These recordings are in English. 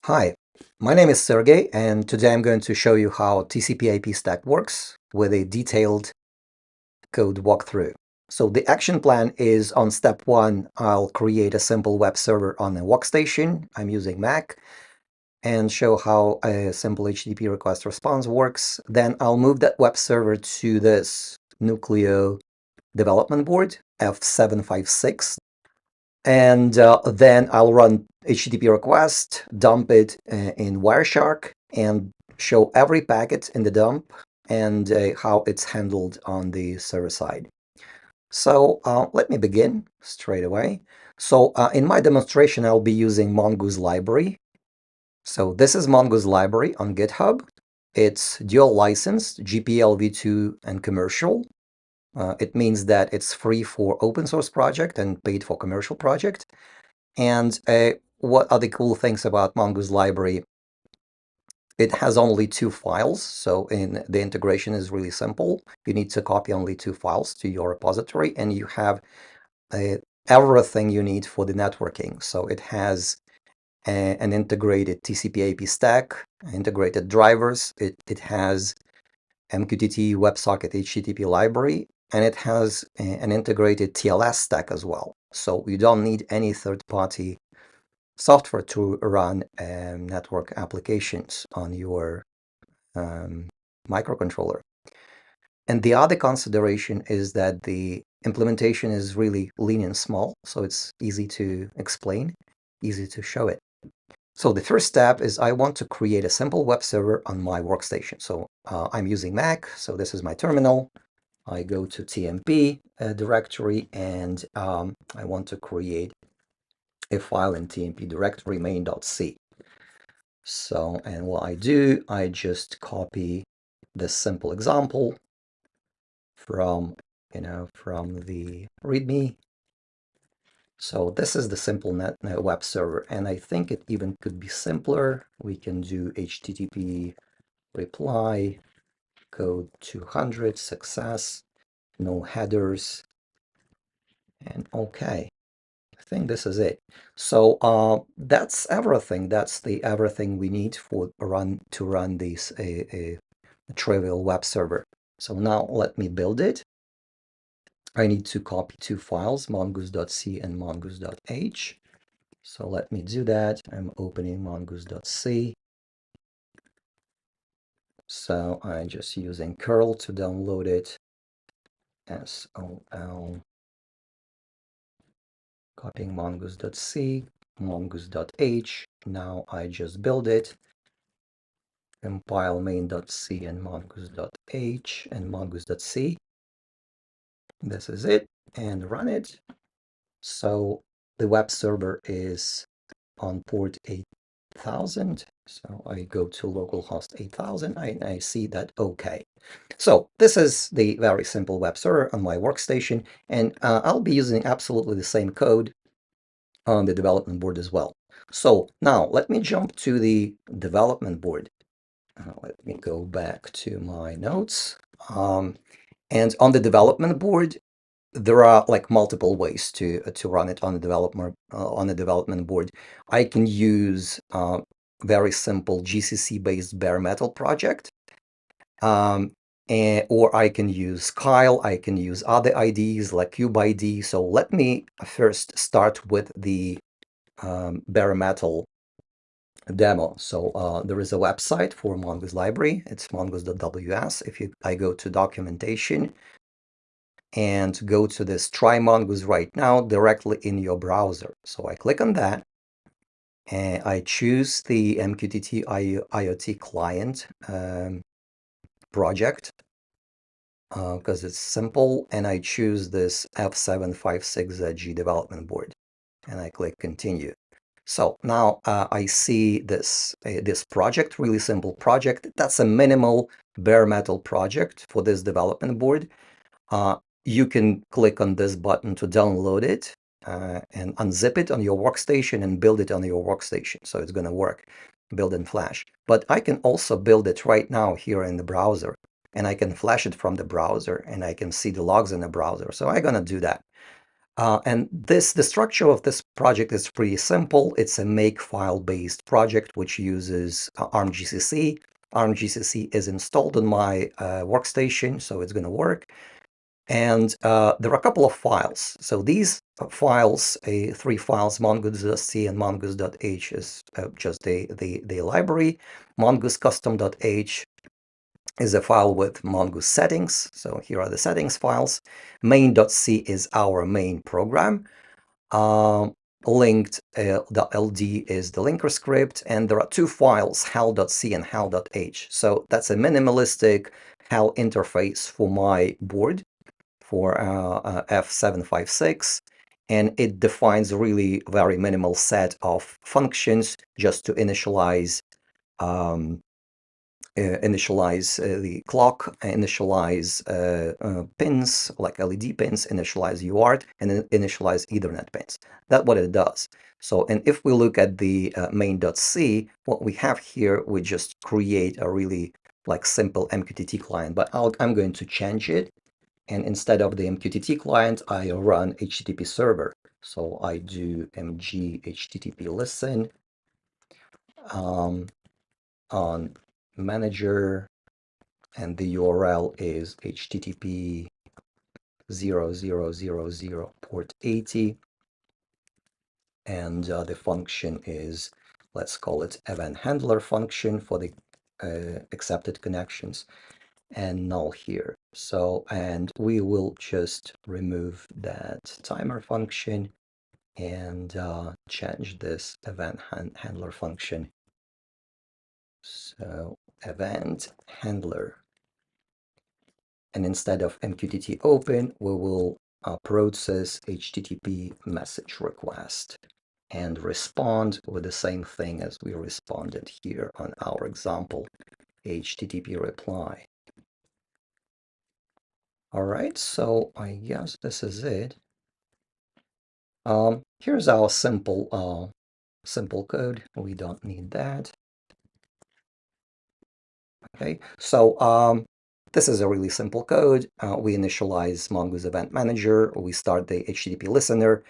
Hi, my name is Sergey, and today I'm going to show you how TCP IP stack works with a detailed code walkthrough. So the action plan is on step 1, I'll create a simple web server on a workstation. I'm using Mac, and show how a simple HTTP request response works. Then I'll move that web server to this Nucleo development board, F756. And then I'll run HTTP request, dump it in Wireshark, and show every packet in the dump and how it's handled on the server side. So let me begin straight away. So in my demonstration, I'll be using Mongoose library. So this is Mongoose library on GitHub. It's dual licensed, GPL v2 and commercial. It means that it's free for open source project and paid for commercial project. And what are the cool things about Mongoose library? It has only 2 files, so the integration is really simple. You need to copy only 2 files to your repository, and you have everything you need for the networking. So it has an integrated TCP IP stack, integrated drivers. It has MQTT WebSocket HTTP library, and it has an integrated TLS stack as well. So you don't need any third-party software to run network applications on your microcontroller. And the other consideration is that the implementation is really lean and small, so it's easy to explain, easy to show it. So the first step is I want to create a simple web server on my workstation. So I'm using Mac, so this is my terminal. I go to TMP directory, and I want to create a file in TMP directory main.c. So, and what I do, I just copy this simple example from the README. So this is the simple web server, and I think it even could be simpler. We can do HTTP reply, code 200, success, no headers, and okay. I think this is it. So that's everything. That's the everything we need to run this a trivial web server. So now let me build it. I need to copy 2 files, mongoose.c and mongoose.h. So let me do that. I'm opening mongoose.c. So I'm just using curl to download it. SOL. Copying mongoose.c, mongoose.h. Now I just build it. Compile main.c and mongoose.h and mongoose.c. This is it, and run it. So the web server is on port 8000. So I go to localhost 8000. I see that okay. So this is the very simple web server on my workstation, and I'll be using absolutely the same code on the development board as well. So now let me jump to the development board. Let me go back to my notes. And on the development board, there are like multiple ways to run it on the development board. I can use very simple GCC-based bare metal project, or I can use Kyle. I can use other IDs like CubeID. So let me first start with the bare metal demo. So there is a website for Mongoose library. It's mongoose.ws. I go to documentation and go to this try Mongoose right now directly in your browser. So I click on that, and I choose the MQTT IoT client project because it's simple, and I choose this F756G development board, and I click continue. So now I see this project, really simple project. That's a minimal bare metal project for this development board. You can click on this button to download it and unzip it on your workstation and build it on your workstation. So it's going to work, build in Flash. But I can also build it right now here in the browser, and I can flash it from the browser, and I can see the logs in the browser. So I'm going to do that. And the structure of this project is pretty simple. It's a makefile-based project which uses ARM GCC. ARM GCC is installed on my workstation, so it's going to work. And there are a couple of files. So these files, three files, mongoose.c and mongoose.h is just the library. Mongoose custom.h is a file with mongoose settings. So here are the settings files. Main.c is our main program. Linked.ld is the linker script, and there are two files, hal.c and hal.h. So that's a minimalistic hal interface for my board, for F756, and it defines a really very minimal set of functions just to initialize the clock, initialize pins like LED pins, initialize UART, and initialize Ethernet pins. That's what it does. So, and if we look at the main.c, what we have here, we just create a really like simple MQTT client, but I'm going to change it. And instead of the MQTT client, I run HTTP server. So I do mg HTTP listen on manager, and the URL is http 0000 port 80, and the function is, let's call it event handler function for the accepted connections, and null here. So, and we will just remove that timer function and change this event handler function. So event handler. And instead of MQTT open, we will process HTTP message request and respond with the same thing as we responded here on our example, HTTP reply. All right, so I guess this is it. Here's our simple code. We don't need that. Okay, so this is a really simple code. We initialize Mongoose Event Manager. We start the HTTP listener,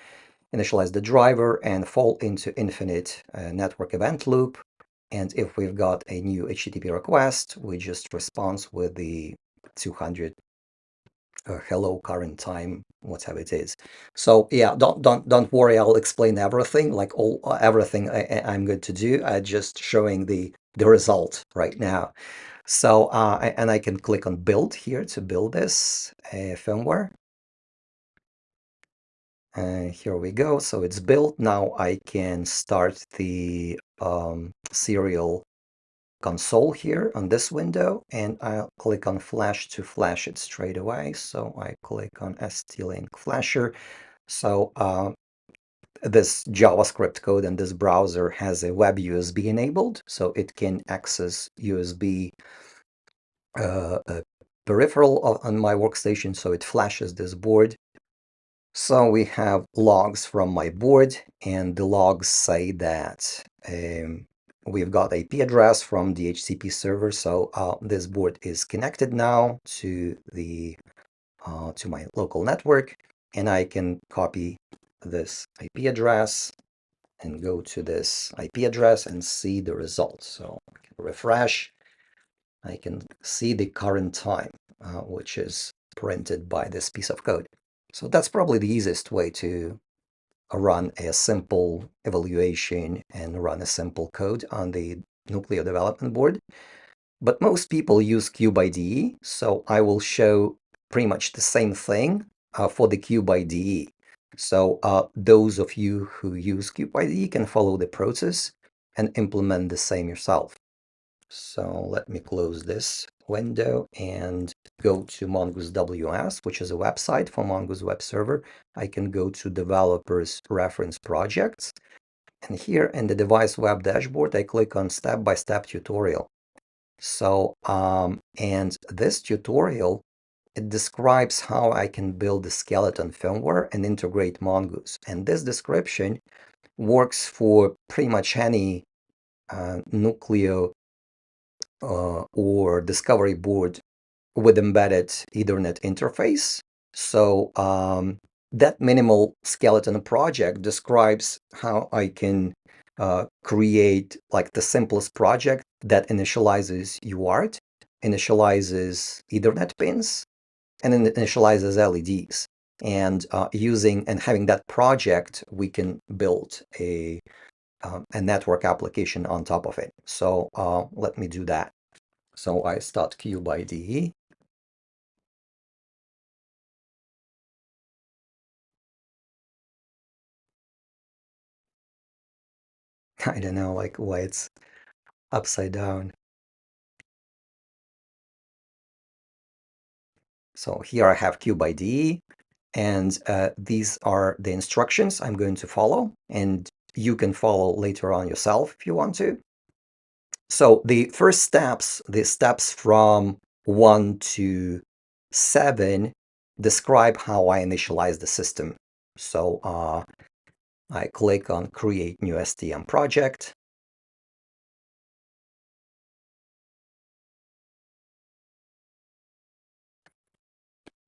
initialize the driver, and fall into infinite network event loop. And if we've got a new HTTP request, we just respond with the 200 hello current time, whatever it is. So yeah, don't worry. I'll explain everything, like everything I'm going to do. I'm just showing the result right now. So and I can click on build here to build this firmware. Here we go. So it's built. Now I can start the serial console here on this window, and I'll click on flash to flash it straight away. So I click on ST-Link Flasher. So this JavaScript code and this browser has a web USB enabled, so it can access USB a peripheral on my workstation, so it flashes this board. So we have logs from my board, and the logs say that we've got IP address from the HCP server. So this board is connected now to the to my local network, and I can copy this IP address and go to this IP address and see the results. So I can refresh. I can see the current time, which is printed by this piece of code. So that's probably the easiest way to run a simple evaluation and run a simple code on the Nucleo development board. But most people use CubeIDE, so I will show pretty much the same thing for the CubeIDE. So those of you who use CubeIDE can follow the process and implement the same yourself. So let me close this window and go to Mongoose WS, which is a website for Mongoose Web Server. I can go to Developers Reference Projects. And here in the Device Web Dashboard, I click on Step-by-Step Tutorial. So, and this tutorial, it describes how I can build the skeleton firmware and integrate Mongoose. And this description works for pretty much any Nucleo or discovery board with embedded Ethernet interface. So that minimal skeleton project describes how I can create like the simplest project that initializes UART, initializes Ethernet pins, and then initializes LEDs. And using and having that project, we can build a network application on top of it. So let me do that. So I start cube ID. I don't know like why it's upside down. So here I have cube ID, and these are the instructions I'm going to follow, and you can follow later on yourself if you want to. So the first steps, the steps from 1 to 7, describe how I initialize the system. So I click on Create New STM Project.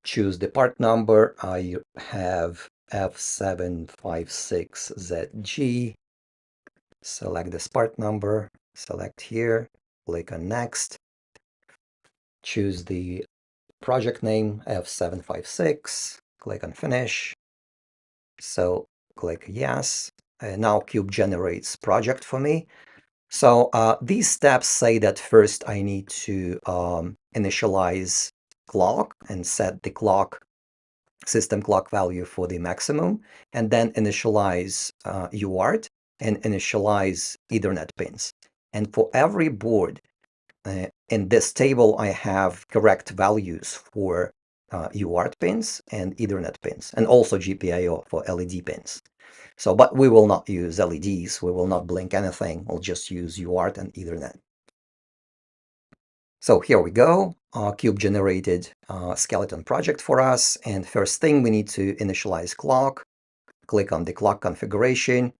Choose the part number. I have F756ZG. Select this part number, select here, click on Next. Choose the project name, F756, click on Finish. So click Yes. Now Cube generates project for me. So these steps say that first I need to initialize clock and set the clock system clock value for the maximum, and then initialize UART and initialize Ethernet pins. And for every board in this table, I have correct values for UART pins and Ethernet pins, and also GPIO for LED pins. So, but we will not use LEDs. We will not blink anything. We'll just use UART and Ethernet. So here we go. Cube generated skeleton project for us. And first thing, we need to initialize clock. Click on the clock configuration.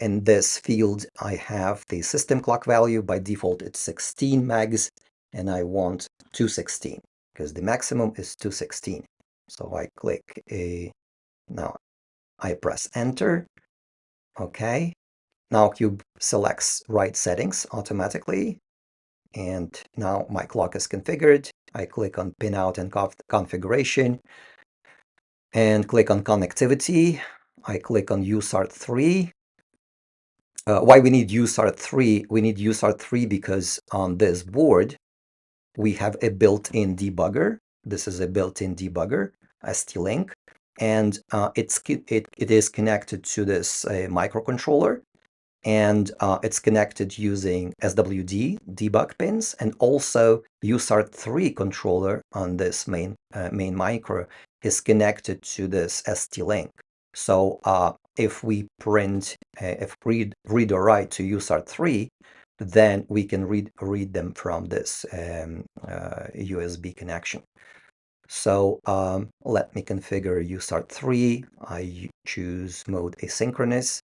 In this field, I have the system clock value. By default, it's 16 megs, and I want 216 because the maximum is 216. So I click now I press enter. Okay. Now Cube selects right settings automatically. And now my clock is configured. I click on pin out and configuration and click on connectivity. I click on USART3. Why we need USART3? We need USART3 because on this board, we have a built-in debugger. This is a built-in debugger, ST-Link, and it is connected to this microcontroller. And it's connected using SWD debug pins, and also USART3 controller on this main micro is connected to this ST-Link. So if we print, if read or write to USART3, then we can read them from this USB connection. So let me configure USART3. I choose mode asynchronous.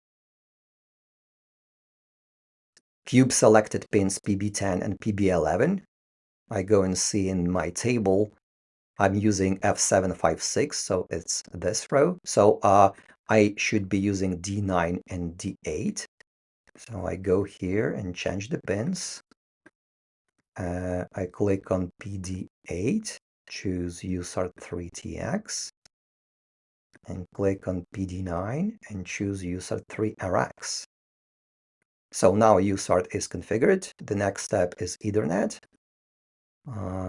Cube selected pins PB10 and PB11. I go and see in my table, I'm using F756, so it's this row. So I should be using D9 and D8. So I go here and change the pins. I click on PD8, choose USART3TX, and click on PD9 and choose USART3RX. So now USART is configured. The next step is Ethernet.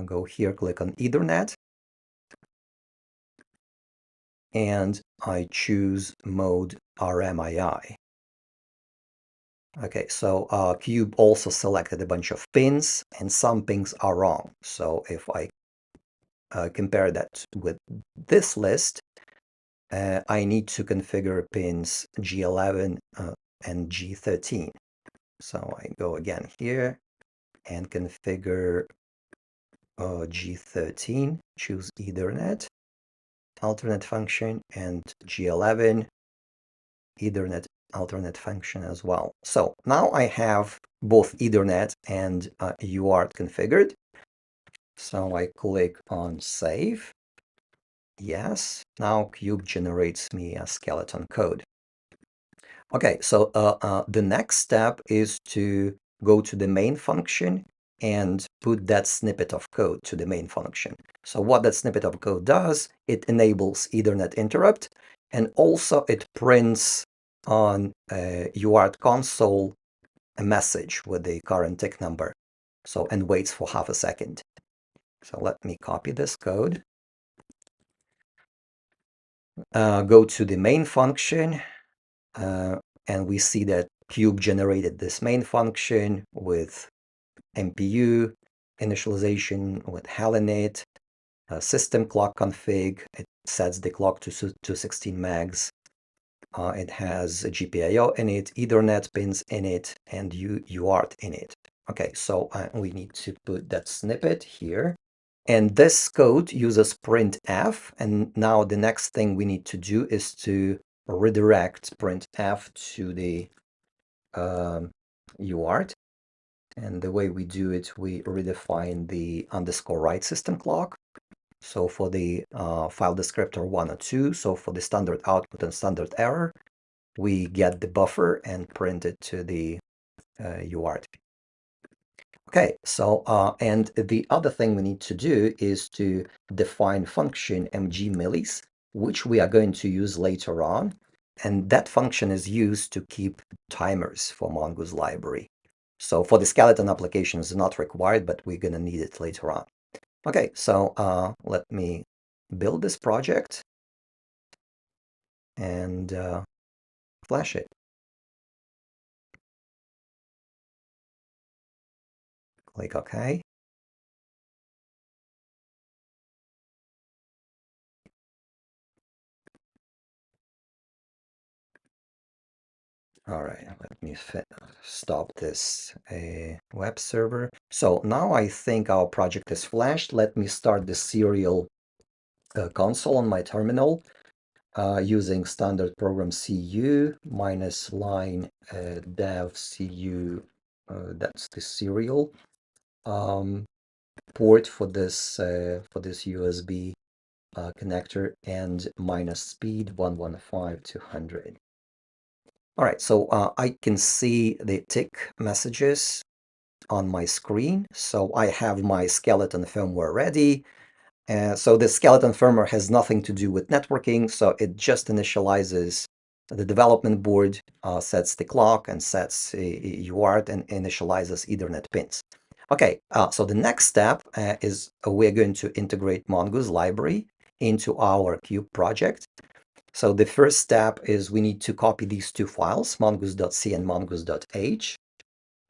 Go here, click on Ethernet. And I choose mode RMII. Okay, so Cube also selected a bunch of pins, and some pins are wrong. So if I compare that with this list, I need to configure pins G11 and G13. So I go again here and configure G13, choose Ethernet, alternate function, and G11, Ethernet alternate function as well. So now I have both Ethernet and UART configured. So I click on Save. Yes. Now Cube generates me a skeleton code. Okay, so the next step is to go to the main function and put that snippet of code to the main function. So what that snippet of code does, it enables Ethernet interrupt, and also it prints on UART console a message with the current tick number. So, and waits for half a second. So let me copy this code. Go to the main function, and we see that Cube generated this main function with MPU, initialization with Helinit, system clock config. It sets the clock to 16 megs. It has a GPIO in it, Ethernet pins in it, and UART in it. Okay, so we need to put that snippet here. And this code uses printf, and now the next thing we need to do is to redirect printf to the UART. And the way we do it, we redefine the underscore write system clock. So for the file descriptor 1 or 2, so for the standard output and standard error, we get the buffer and print it to the UART. Okay, so and the other thing we need to do is to define function mg_millis, which we are going to use later on. And that function is used to keep timers for Mongoose library. So for the skeleton applications, it's not required, but we're going to need it later on. Okay, so let me build this project and flash it. Click OK. All right, let me stop this web server. So now I think our project is flashed. Let me start the serial console on my terminal using standard program cu minus line dev cu. That's the serial port for this USB connector, and minus speed 115/200. All right, so I can see the tick messages on my screen. So I have my skeleton firmware ready. So the skeleton firmware has nothing to do with networking. So it just initializes the development board, sets the clock and sets UART and initializes Ethernet pins. Okay, so the next step is we're going to integrate Mongoose library into our Cube project. So the first step is we need to copy these two files, mongoose.c and mongoose.h.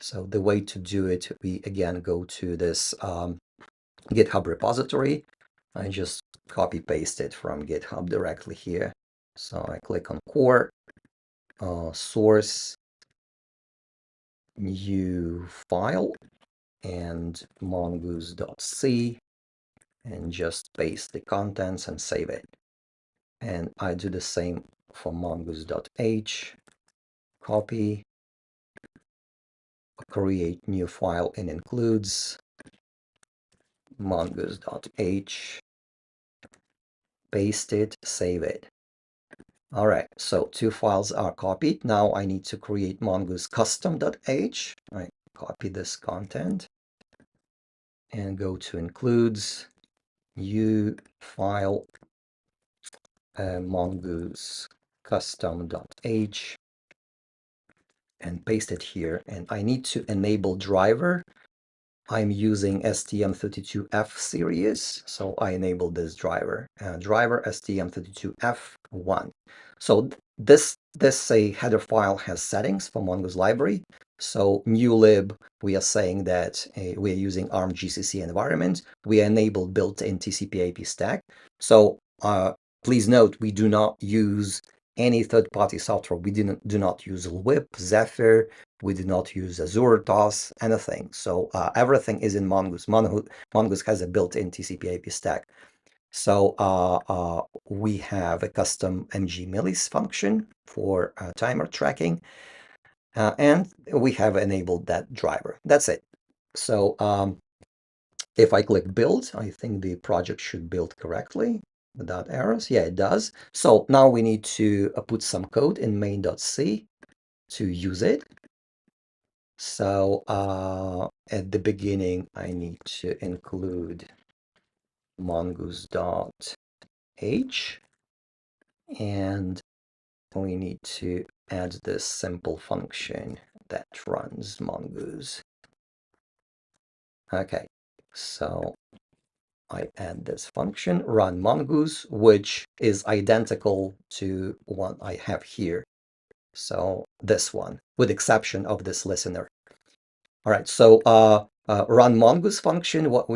So the way to do it, we again go to this GitHub repository. I just copy paste it from GitHub directly here. So I click on core, source, new file, and mongoose.c, and just paste the contents and save it. And I do the same for mongoose.h, copy, create new file, and includes mongoose.h, paste it, save it. All right, so two files are copied. Now I need to create mongoose custom.h. I copy this content and go to includes, new file, mongoose custom.h, and paste it here. And I need to enable driver. I'm using STM32F series, so I enabled this driver. Driver STM32F1. So this header file has settings for Mongoose library. So new lib, we are saying that we are using ARM GCC environment. We enabled built-in TCP IP stack. So please note, we do not use any third-party software. We do not use WIP, Zephyr. We do not use Azure, TOS, anything. So everything is in Mongoose. Mongoose has a built-in TCP IP stack. So we have a custom mg_millis function for timer tracking, and we have enabled that driver. That's it. So if I click build, I think the project should build correctly. without errors. Yeah, it does. So now we need to put some code in main.c to use it. So at the beginning, I need to include mongoose.h, and we need to add this simple function that runs mongoose. Okay, so I add this function, run mongoose, which is identical to what I have here. So this one, with exception of this listener. All right, so run mongoose function, what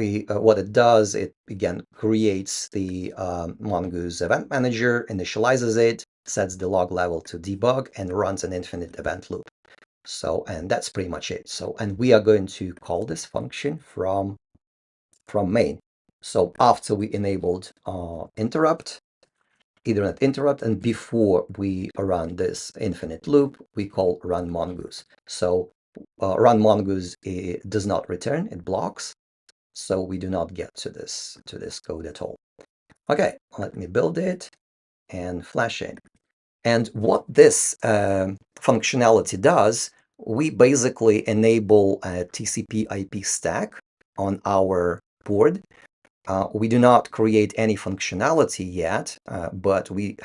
it does, it again creates the mongoose event manager, initializes it, sets the log level to debug, and runs an infinite event loop. So, and that's pretty much it. So, and we are going to call this function from main. So after we enabled interrupt, Ethernet interrupt, and before we run this infinite loop, we call run mongoose. So run mongoose does not return, it blocks. So we do not get to this code at all. Okay, let me build it and flash it. And what this functionality does, we basically enable a TCP IP stack on our board. We do not create any functionality yet, but we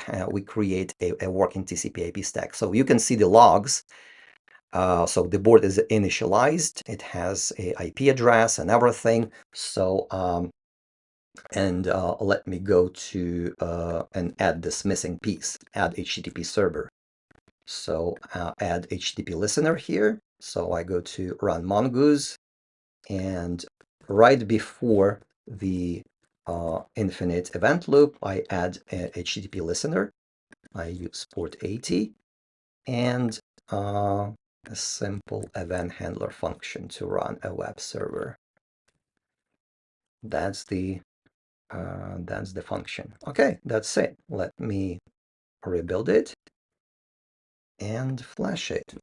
create a working TCP IP stack. So you can see the logs. So the board is initialized. It has a IP address and everything. So let me go to and add this missing piece, add HTTP server. So add HTTP listener here. So I go to run mongoose, and right before the infinite event loop, I add a HTTP listener. I use port 80 and a simple event handler function to run a web server. That's the function. Okay, that's it. Let me rebuild it and flash it.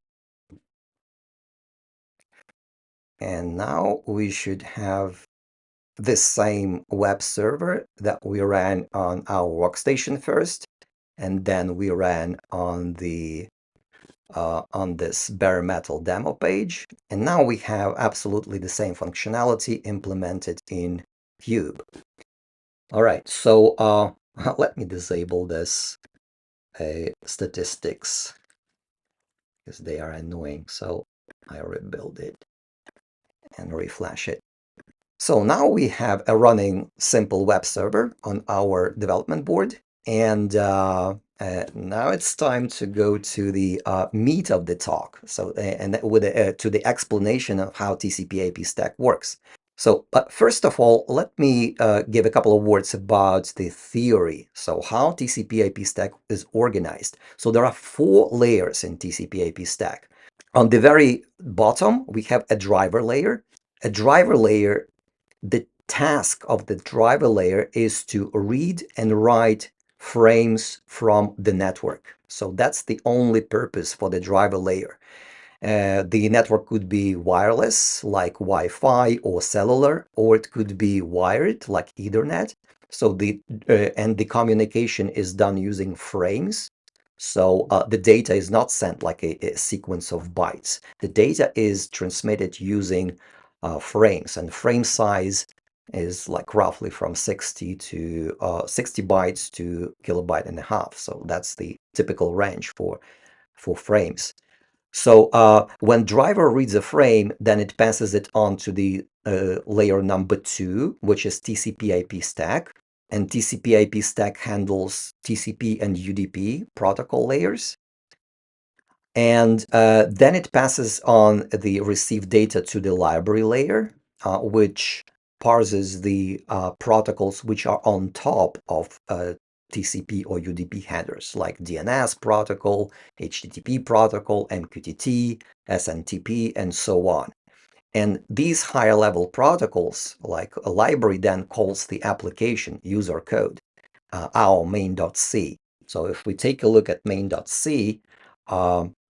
And now we should have this same web server that we ran on our workstation first, and then we ran on the on this bare metal demo page. And now we have absolutely the same functionality implemented in Cube. All right, so let me disable this statistics because they are annoying. So I rebuild it and reflash it. So now we have a running simple web server on our development board. And now it's time to go to the meat of the talk. So, and with to the explanation of how TCP IP stack works. So, first of all, let me give a couple of words about the theory. So, how TCP IP stack is organized. So, there are 4 layers in TCP IP stack. On the very bottom, we have a driver layer. A driver layer, the task of the driver layer is to read and write frames from the network. So that's the only purpose for the driver layer. The network could be wireless, like Wi-Fi or cellular, or it could be wired, like Ethernet. So and the communication is done using frames. So the data is not sent like a sequence of bytes. The data is transmitted using frames, and frame size is like roughly from 60 to 60 bytes to kilobyte and a half. So that's the typical range for frames. So when driver reads a frame, then it passes it on to the layer number 2, which is TCP IP stack. And TCP IP stack handles TCP and UDP protocol layers. And then it passes on the received data to the library layer, which parses the protocols which are on top of TCP or UDP headers, like DNS protocol, HTTP protocol, MQTT, SNTP, and so on. And these higher level protocols, like a library, then calls the application user code, our main.c. So if we take a look at main.c,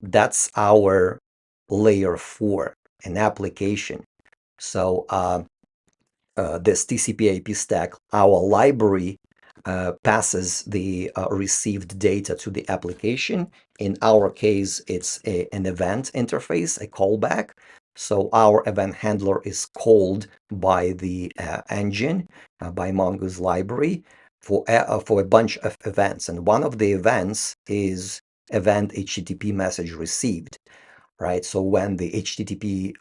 that's our layer 4, an application. So this TCP IP stack, our library passes the received data to the application. In our case, it's an event interface, a callback. So our event handler is called by the engine, by Mongoose library for a bunch of events. And one of the events is event HTTP message received, right? So when the HTTP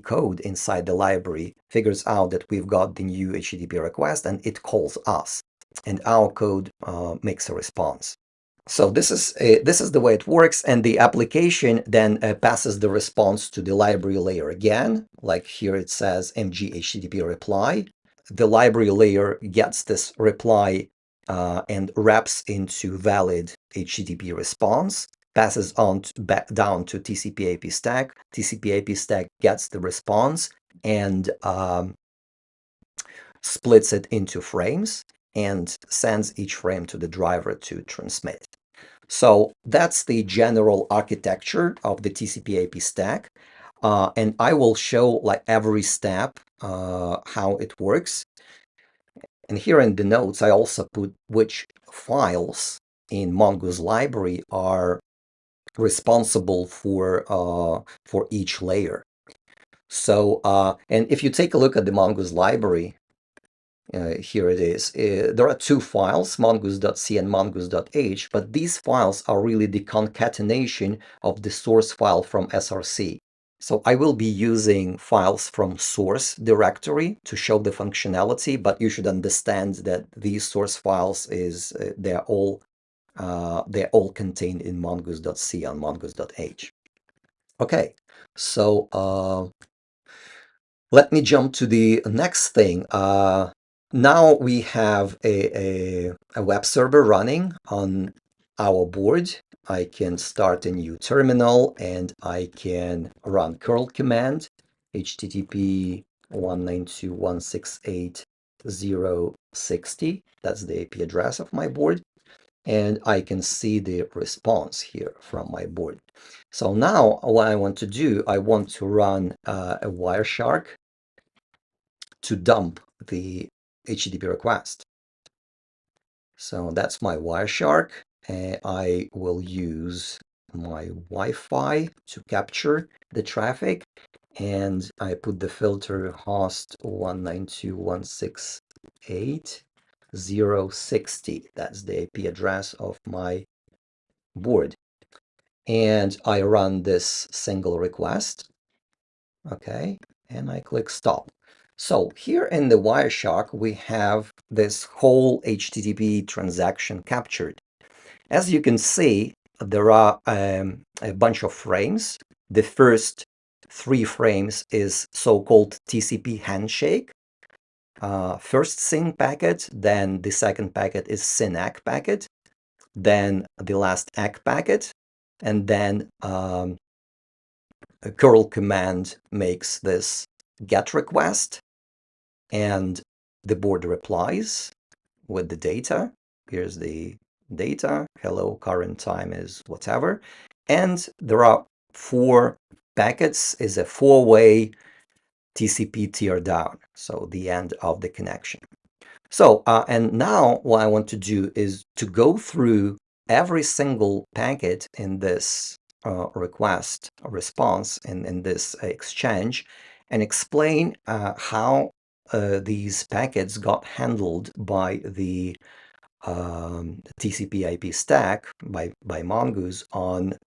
code inside the library figures out that we've got the new HTTP request, and it calls us, and our code makes a response. So this is the way it works, and the application then passes the response to the library layer again. Like here it says mg HTTP reply. The library layer gets this reply and wraps into valid HTTP response, passes on back down to TCP IP stack. TCP IP stack gets the response and splits it into frames and sends each frame to the driver to transmit. So that's the general architecture of the TCP IP stack. And I will show like every step how it works. And here in the notes, I also put which files in Mongoose library are responsible for each layer. So, and if you take a look at the Mongoose library, here it is. There are two files, mongoose.c and mongoose.h, but these files are really the concatenation of the source file from SRC. So I will be using files from source directory to show the functionality, but you should understand that these source files they're all contained in mongoose.c and mongoose.h. Okay, so let me jump to the next thing. Now we have a web server running on our board. I can start a new terminal and I can run curl command http 192.168.0.60. That's the IP address of my board. And I can see the response here from my board. So now what I want to do, I want to run a Wireshark to dump the HTTP request. So that's my Wireshark. I will use my Wi-Fi to capture the traffic, and I put the filter host 192.168.0.60. That's the IP address of my board. And I run this single request. Okay, and I click stop. So here in the Wireshark, we have this whole HTTP transaction captured. As you can see, there are a bunch of frames. The first 3 frames is so-called TCP handshake. First SYN packet, then the second packet is SYN ACK packet, then the last ACK packet, and then a curl command makes this GET request, and the board replies with the data. Here's the data. Hello, current time is whatever. And there are 4 packets, is a 4-way TCP teardown, so the end of the connection. So, and now what I want to do is to go through every single packet in this request response in this exchange and explain how these packets got handled by the TCP IP stack by Mongoose on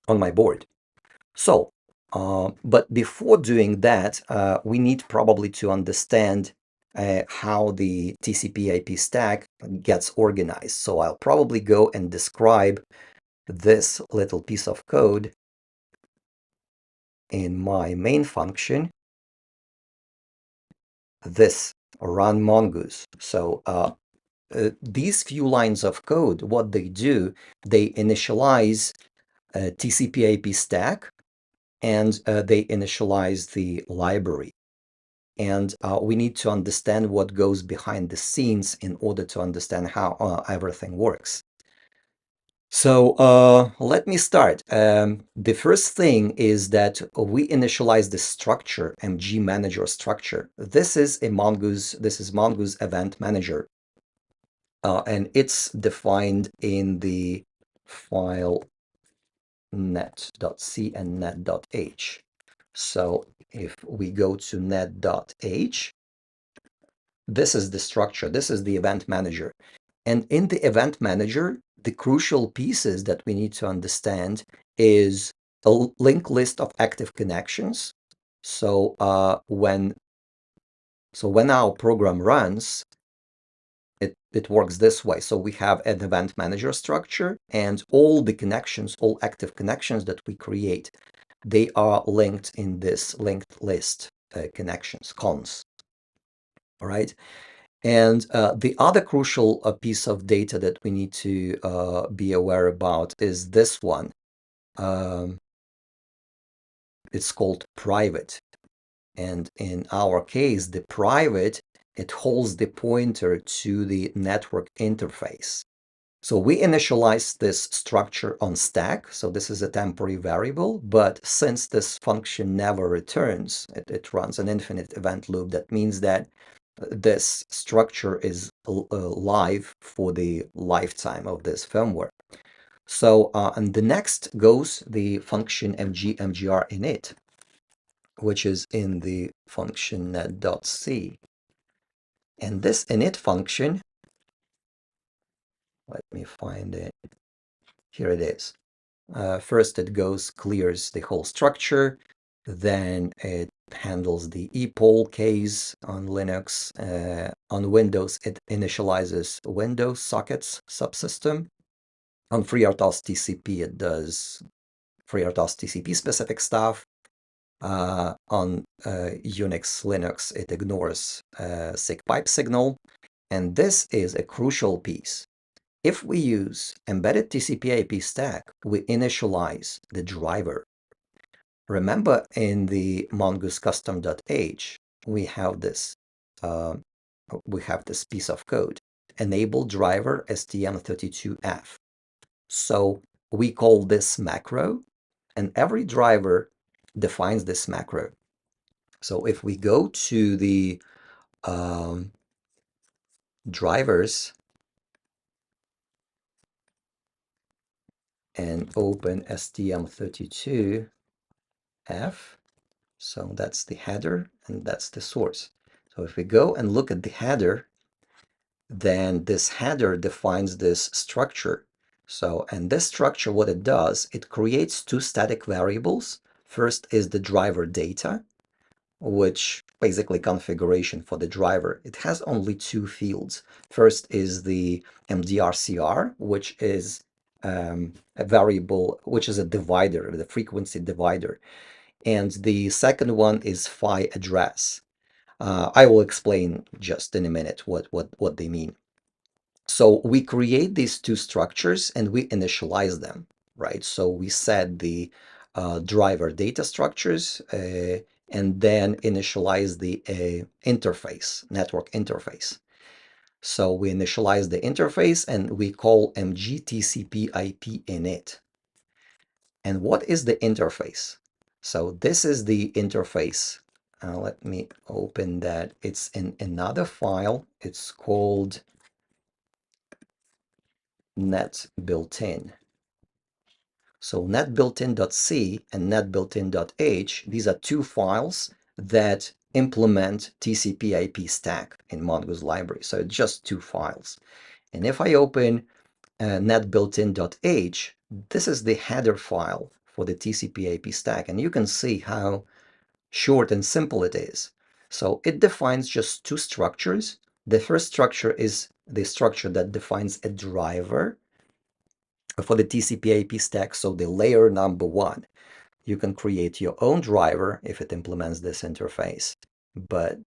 my board. So, but before doing that, we need probably to understand how the TCP IP stack gets organized. So I'll probably go and describe this little piece of code in my main function, this run mongoose. So these few lines of code, what they do, they initialize TCP IP stack, and they initialize the library. And we need to understand what goes behind the scenes in order to understand how everything works. So let me start. The first thing is that we initialize the structure, MG manager structure. This is Mongoose event manager. and it's defined in the file net.c and net.h. So if we go to net.h, this is the structure, this is the event manager. And in the event manager, the crucial pieces that we need to understand is a linked list of active connections. So when our program runs, it works this way. So we have an event manager structure, and all the connections, all active connections that we create, they are linked in this linked list connections, cons. All right. And the other crucial piece of data that we need to be aware about is this one. It's called private. And in our case, the private, it holds the pointer to the network interface. So we initialize this structure on stack. So this is a temporary variable, but since this function never returns, it runs an infinite event loop. That means that this structure is live for the lifetime of this firmware. So, and the next goes the function mgr init, which is in the function net.c. And this init function, let me find it. Here it is. First, it clears the whole structure. Then it handles the epoll case on Linux. On Windows, it initializes Windows sockets subsystem. On FreeRTOS TCP, it does FreeRTOS TCP specific stuff. On Unix, Linux, it ignores SIG pipe signal. And this is a crucial piece. If we use embedded TCP IP stack, we initialize the driver. Remember in the mongoose custom.h, we have this piece of code, enable driver STM32F. So we call this macro, and every driver defines this macro. So if we go to the drivers and open STM32F, so that's the header and that's the source. So if we go and look at the header, then this header defines this structure. So, and this structure, what it does, it creates two static variables. First is the driver data, which basically configuration for the driver. It has only two fields. First is the MDRCR, which is a variable, which is a divider, the frequency divider. And the second one is PHY address. I will explain just in a minute what they mean. So we create these two structures and we initialize them, right? So we set the driver data structures and then initialize the interface, network interface. So we initialize the interface and we call mgTCP IP init. And what is the interface? So this is the interface. Let me open that. It's in another file. It's called net built-in. So netbuiltin.c and netbuiltin.h, these are two files that implement TCP IP stack in Mongoose library. So it's just two files. And if I open netbuiltin.h, this is the header file for the TCP IP stack. And you can see how short and simple it is. So it defines just two structures. The first structure is the structure that defines a driver for the TCP IP stack. So the layer number one, you can create your own driver if it implements this interface, but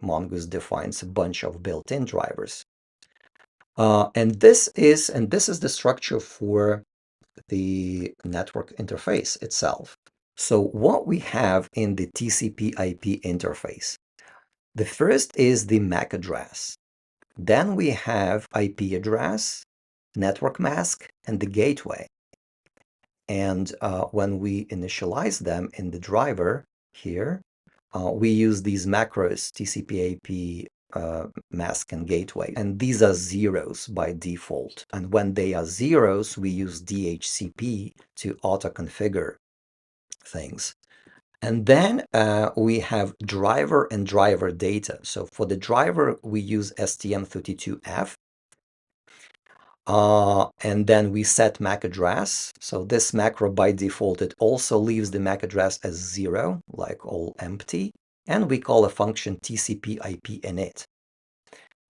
Mongoose defines a bunch of built-in drivers. And this is the structure for the network interface itself. So what we have in the TCP IP interface, the first is the MAC address. Then we have IP address, network mask, and the gateway. And when we initialize them in the driver here, we use these macros, TCP IP mask and gateway. And these are zeros by default. And when they are zeros, we use DHCP to auto-configure things. And then we have driver and driver data. So for the driver, we use STM32F. And then we set MAC address. So this macro by default, it also leaves the MAC address as 0, like all empty. And we call a function TCP IP init,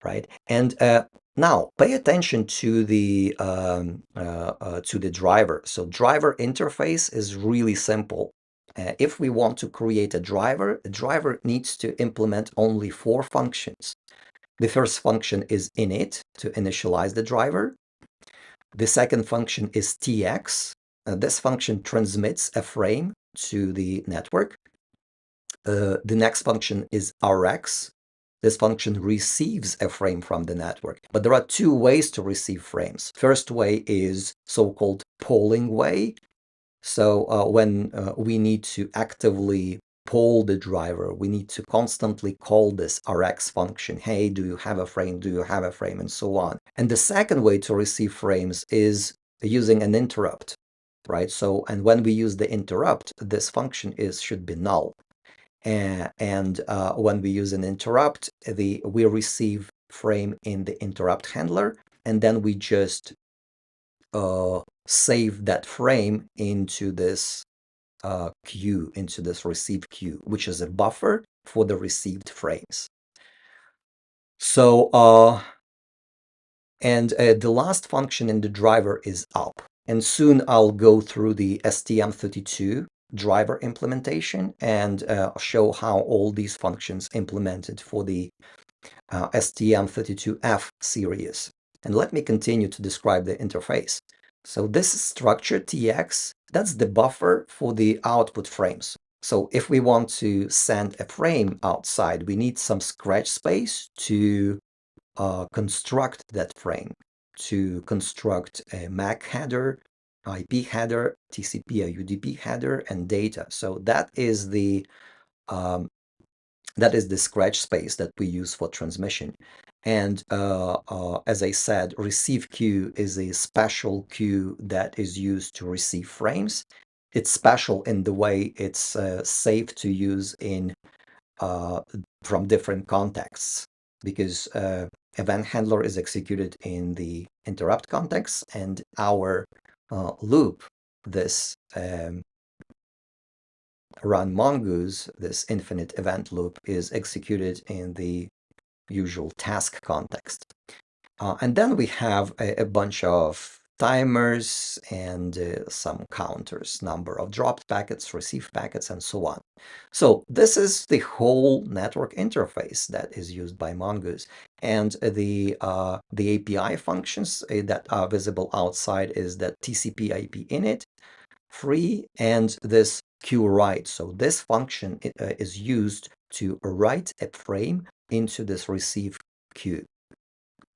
right? And now pay attention to the driver. So driver interface is really simple. If we want to create a driver needs to implement only 4 functions. The first function is init to initialize the driver. The second function is tx. This function transmits a frame to the network. The next function is rx. This function receives a frame from the network. But there are 2 ways to receive frames. First way is so-called polling way. So when we need to actively poll the driver, we need to constantly call this rx function. Hey, do you have a frame? Do you have a frame? And so on. And the second way to receive frames is using an interrupt, right? So, and when we use the interrupt, this function should be null. And when we use an interrupt, we receive frame in the interrupt handler, and then we just save that frame into this queue, into this receive queue, which is a buffer for the received frames. So, the last function in the driver is up. And soon I'll go through the STM32 driver implementation and show how all these functions implemented for the STM32F series. And let me continue to describe the interface. So this structure TX, that's the buffer for the output frames. So if we want to send a frame outside, we need some scratch space to construct that frame, to construct a MAC header, IP header, TCP or UDP header, and data. So that is the scratch space that we use for transmission. And as I said, receive queue is a special queue that is used to receive frames. It's special in the way it's safe to use in from different contexts, because event handler is executed in the interrupt context, and our loop, this run mongoose, this infinite event loop, is executed in the usual task context. And then we have a bunch of timers and some counters, number of dropped packets, received packets, and so on. So this is the whole network interface that is used by Mongoose. And the API functions that are visible outside is that TCP IP init, free, and this queue_write. So this function is used to write a frame into this receive queue.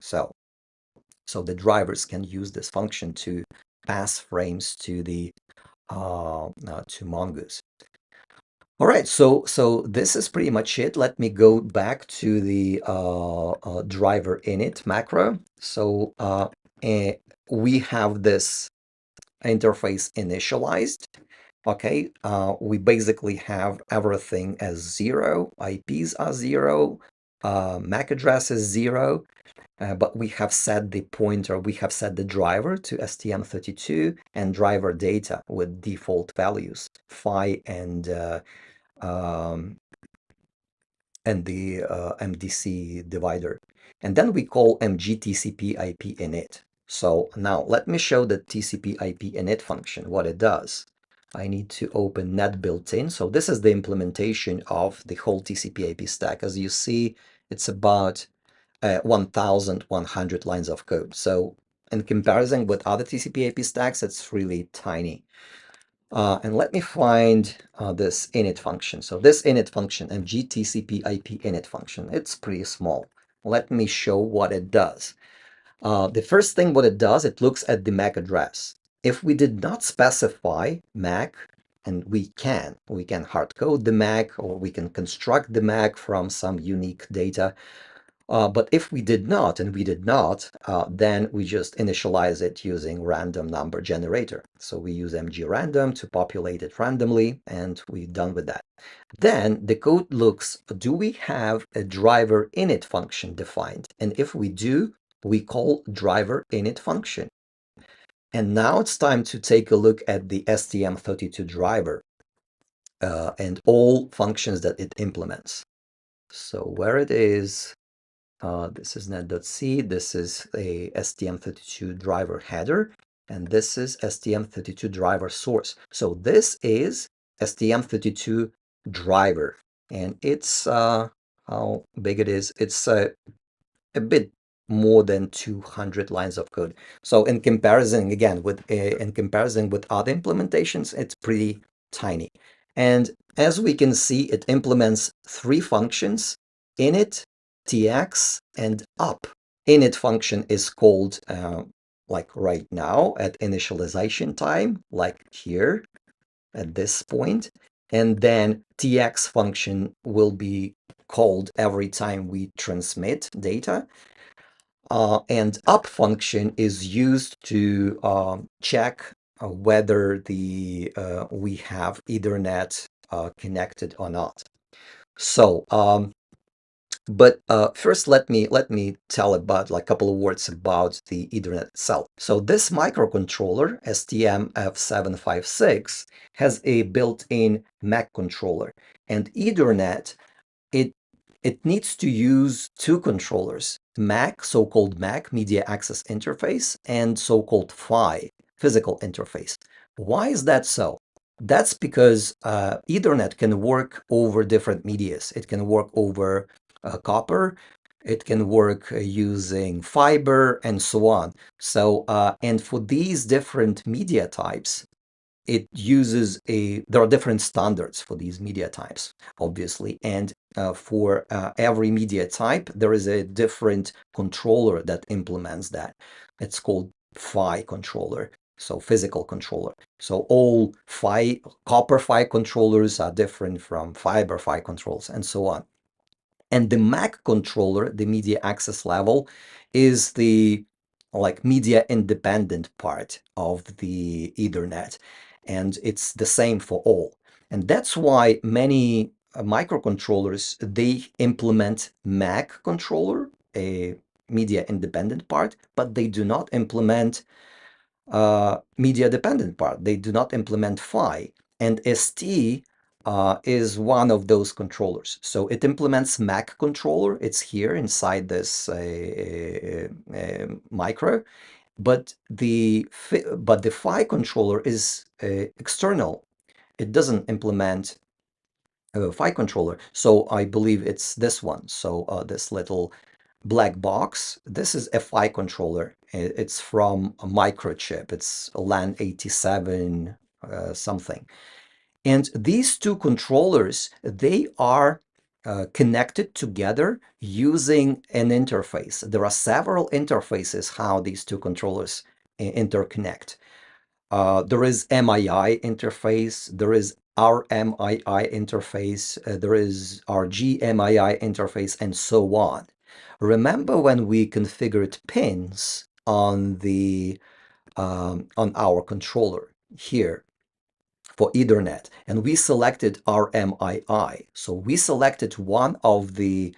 So the drivers can use this function to pass frames to the to Mongoose. All right, so this is pretty much it. Let me go back to the driver init macro. So we have this interface initialized. Okay, we basically have everything as 0, IPs are 0, MAC address is 0, but we have set the pointer, we have set the driver to STM32 and driver data with default values, phi and the MDC divider. And then we call MG TCP IP init. So now let me show the TCP IP init function, what it does. I need to open net built-in. So this is the implementation of the whole TCP IP stack. As you see, it's about 1,100 lines of code. So in comparison with other TCP IP stacks, it's really tiny. And let me find this init function. So this init function, MGTCP IP init function, it's pretty small. Let me show what it does. The first thing what it does, it looks at the MAC address. If we did not specify MAC, and we can hard code the MAC, or we can construct the MAC from some unique data. But if we did not, and we did not, then we just initialize it using random number generator. So we use mgrandom to populate it randomly, and we're done with that. Then the code looks, do we have a driver init function defined? And if we do, we call driver init function. And now it's time to take a look at the STM32 driver and all functions that it implements. So where it is, this is net.c, this is a STM32 driver header, and this is STM32 driver source. So this is STM32 driver, and it's how big it is. It's a bit more than 200 lines of code. So in comparison, again, in comparison with other implementations, it's pretty tiny. And as we can see, it implements three functions: init, tx, and up. Init function is called like right now at initialization time, like here at this point. And then tx function will be called every time we transmit data. And up function is used to check whether we have Ethernet connected or not. So, but first, let me tell about like a couple of words about the Ethernet itself. So this microcontroller STM-F756 has a built-in MAC controller, and Ethernet it it needs to use two controllers: MAC, so-called MAC, Media Access Interface, and so-called PHY, Physical Interface. Why is that so? That's because Ethernet can work over different medias. It can work over copper, it can work using fiber, and so on. So, and for these different media types, there are different standards for these media types, obviously, and for every media type there is a different controller that implements that. It's called PHY controller, so physical controller. So all copper PHY controllers are different from fiber PHY controls, and so on. And the MAC controller, the media access level, is the like media independent part of the Ethernet. And it's the same for all. And that's why many microcontrollers, they implement MAC controller, a media independent part, but they do not implement media dependent part. They do not implement PHY. And ST is one of those controllers. So it implements MAC controller. It's here inside this micro, but the PHY controller is external. It doesn't implement PHY controller. So I believe it's this one. So this little black box, this is a PHY controller. It's from a microchip. It's a LAN 87 something. And these two controllers, they are connected together using an interface. There are several interfaces how these two controllers interconnect. There is MII interface, there is RMII interface, there is RGMII interface, and so on. Remember when we configured pins on our controller here for Ethernet, and we selected RMII. So we selected one of the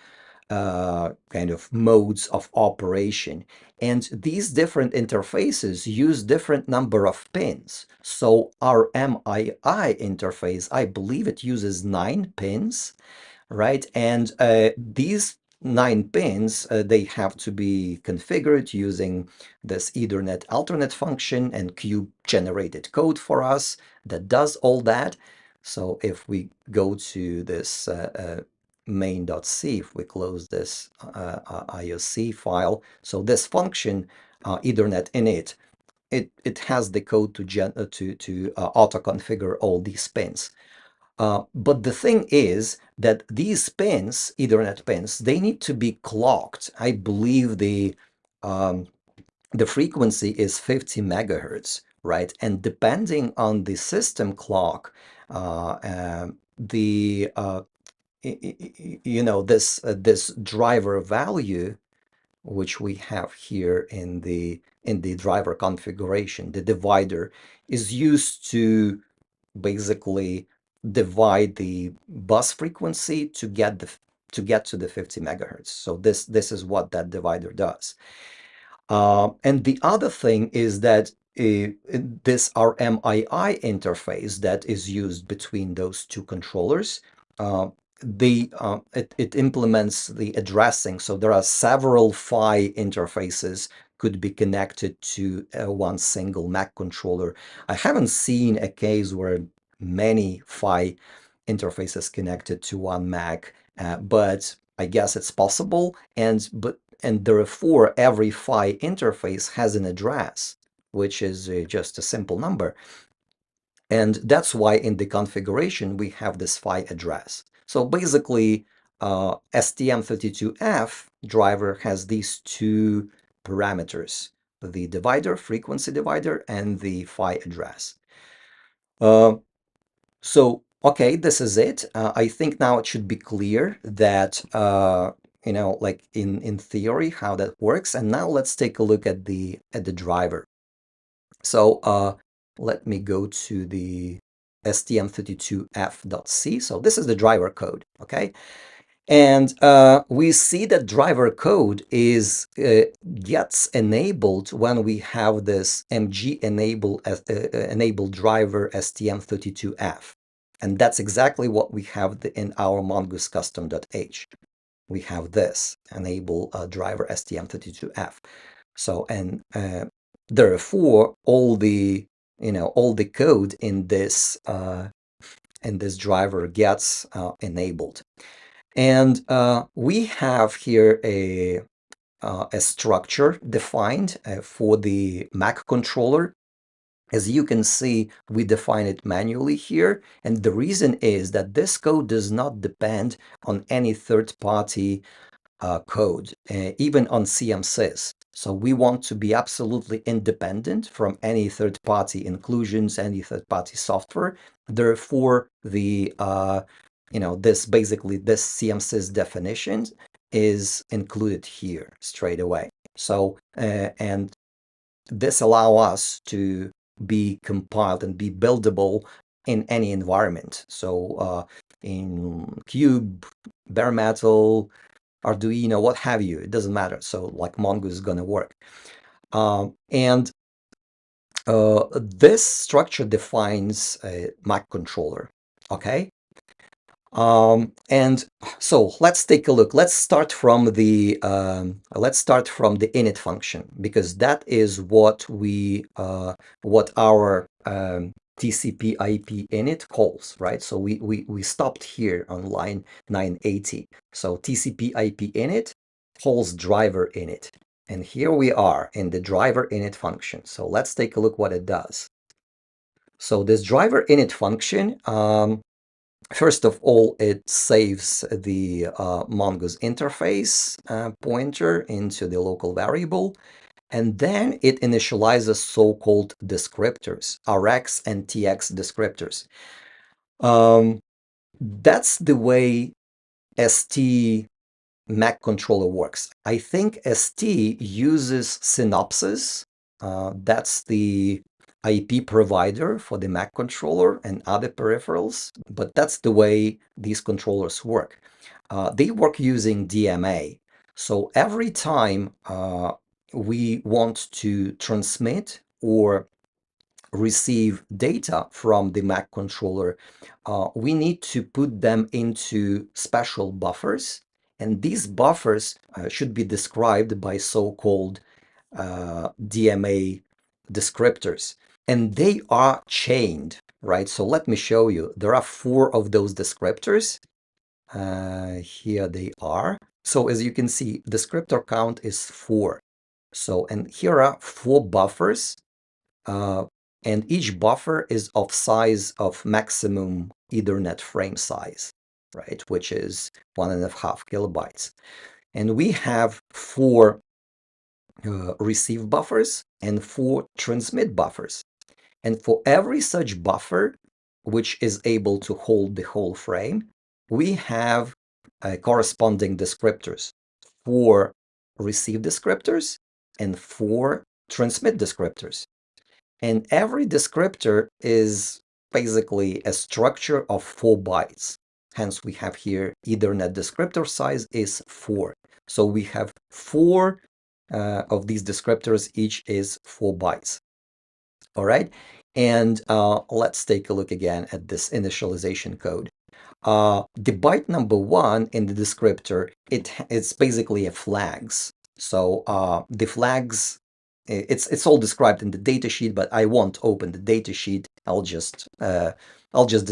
kind of modes of operation. And these different interfaces use different number of pins. So our MII interface, I believe it uses 9 pins, right? And these 9 pins, they have to be configured using this Ethernet alternate function, and Cube generated code for us that does all that. So if we go to this main.c, if we close this IOC file, so this function, Ethernet init, it has the code to auto configure all these pins. But the thing is that these pins, Ethernet pins, they need to be clocked. I believe the frequency is 50 megahertz, right? And depending on the system clock, the this driver value, which we have here in the driver configuration, the divider, is used to basically divide the bus frequency to get to the 50 megahertz. So this is what that divider does. And the other thing is that this RMII interface that is used between those two controllers, it implements the addressing. So there are several PHY interfaces could be connected to one single Mac controller. I haven't seen a case where many PHY interfaces connected to one Mac, but I guess it's possible. And therefore, every PHY interface has an address, which is just a simple number. And that's why in the configuration, we have this PHY address. So basically, STM32F driver has these two parameters, the divider, frequency divider, and the PHY address. Okay, this is it. I think now it should be clear that, like in theory, how that works. And now let's take a look at the driver. So let me go to the STM32F.C. So this is the driver code, okay? And we see that driver code gets enabled when we have this MG enabled driver STM32F. And that's exactly what we have in our mongoose custom.h. We have this enable driver STM32F. So, and therefore, all the code in this driver gets enabled. And we have here a structure defined for the Mac controller. As you can see, we define it manually here. And the reason is that this code does not depend on any third-party code, even on CMSIS. So we want to be absolutely independent from any third-party inclusions, any third-party software. Therefore, this CMSIS definition is included here straight away. So, and this allows us to be compiled and be buildable in any environment. So in Cube, bare metal, Arduino, what have you, it doesn't matter. So like Mongoose is going to work. And this structure defines a Mac controller, okay? And so let's take a look. Let's start from the init function, because that is what our TCP IP init calls, right? So we stopped here on line 980. So TCP IP init calls driver init. And here we are in the driver init function. So let's take a look what it does. So this driver init function, first of all, it saves the Mongoose interface pointer into the local variable, and then it initializes so-called descriptors, RX and TX descriptors. That's the way ST Mac controller works. I think ST uses Synopsys. That's the IP provider for the Mac controller and other peripherals, but that's the way these controllers work. They work using DMA. So every time we want to transmit or receive data from the Mac controller, we need to put them into special buffers. And these buffers should be described by so-called DMA descriptors. And they are chained, right? So let me show you. There are 4 of those descriptors. Here they are. So as you can see, descriptor count is 4. So, and here are 4 buffers. And each buffer is of size of maximum Ethernet frame size, right? Which is 1.5 kilobytes. And we have 4 receive buffers and 4 transmit buffers. And for every such buffer, which is able to hold the whole frame, we have corresponding descriptors for receive descriptors and for transmit descriptors. And every descriptor is basically a structure of 4 bytes. Hence, we have here Ethernet descriptor size is 4. So we have 4 of these descriptors, each is 4 bytes. All right. And let's take a look again at this initialization code. The byte number 1 in the descriptor, it's basically a flags. So the flags, it's all described in the datasheet, but I won't open the datasheet. I'll just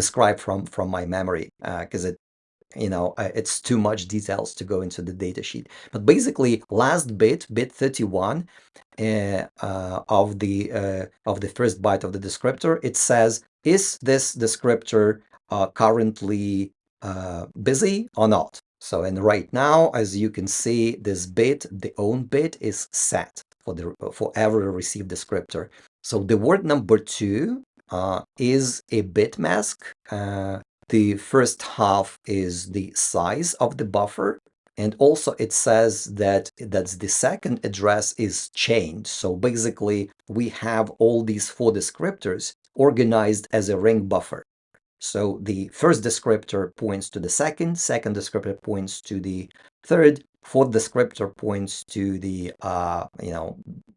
describe from my memory because it's too much details to go into the datasheet. But basically, last bit 31 of the first byte of the descriptor, it says, is this descriptor currently busy or not? So, and right now, as you can see, this bit, the own bit, is set for every received descriptor. So the word number 2 is a bit mask. The first half is the size of the buffer. And also it says that the second address is chained. So basically we have all these 4 descriptors organized as a ring buffer. So the first descriptor points to the second descriptor points to the third, fourth descriptor points to the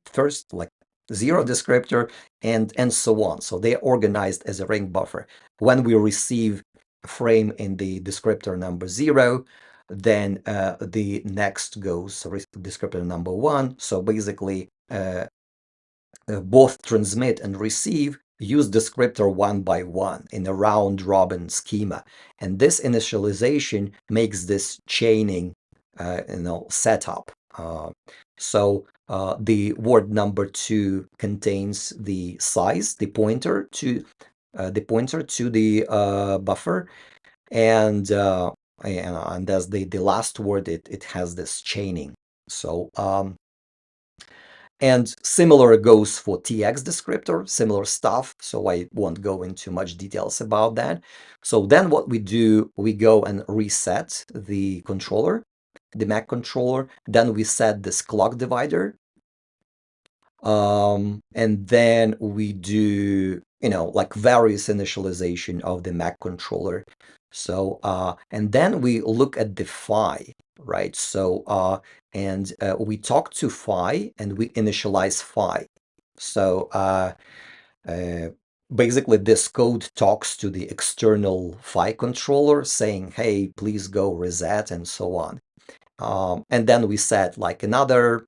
first, like 0 descriptor, and so on. So they are organized as a ring buffer. When we receive a frame in the descriptor number 0, then the next goes descriptor number 1. So basically both transmit and receive use descriptor one by one in a round robin schema. And this initialization makes this chaining setup. So the word number 2 contains the size, the pointer to the buffer, and as the last word, it has this chaining. So and similar goes for TX descriptor, similar stuff. So I won't go into much details about that. So then what we do, we go and reset the controller, the Mac controller. Then we set this clock divider. And then we do, like various initialization of the Mac controller. So, and then we look at the phi, right? So, we talk to phi and we initialize phi. So, uh, basically this code talks to the external phi controller saying, hey, please go reset and so on. And then we set like another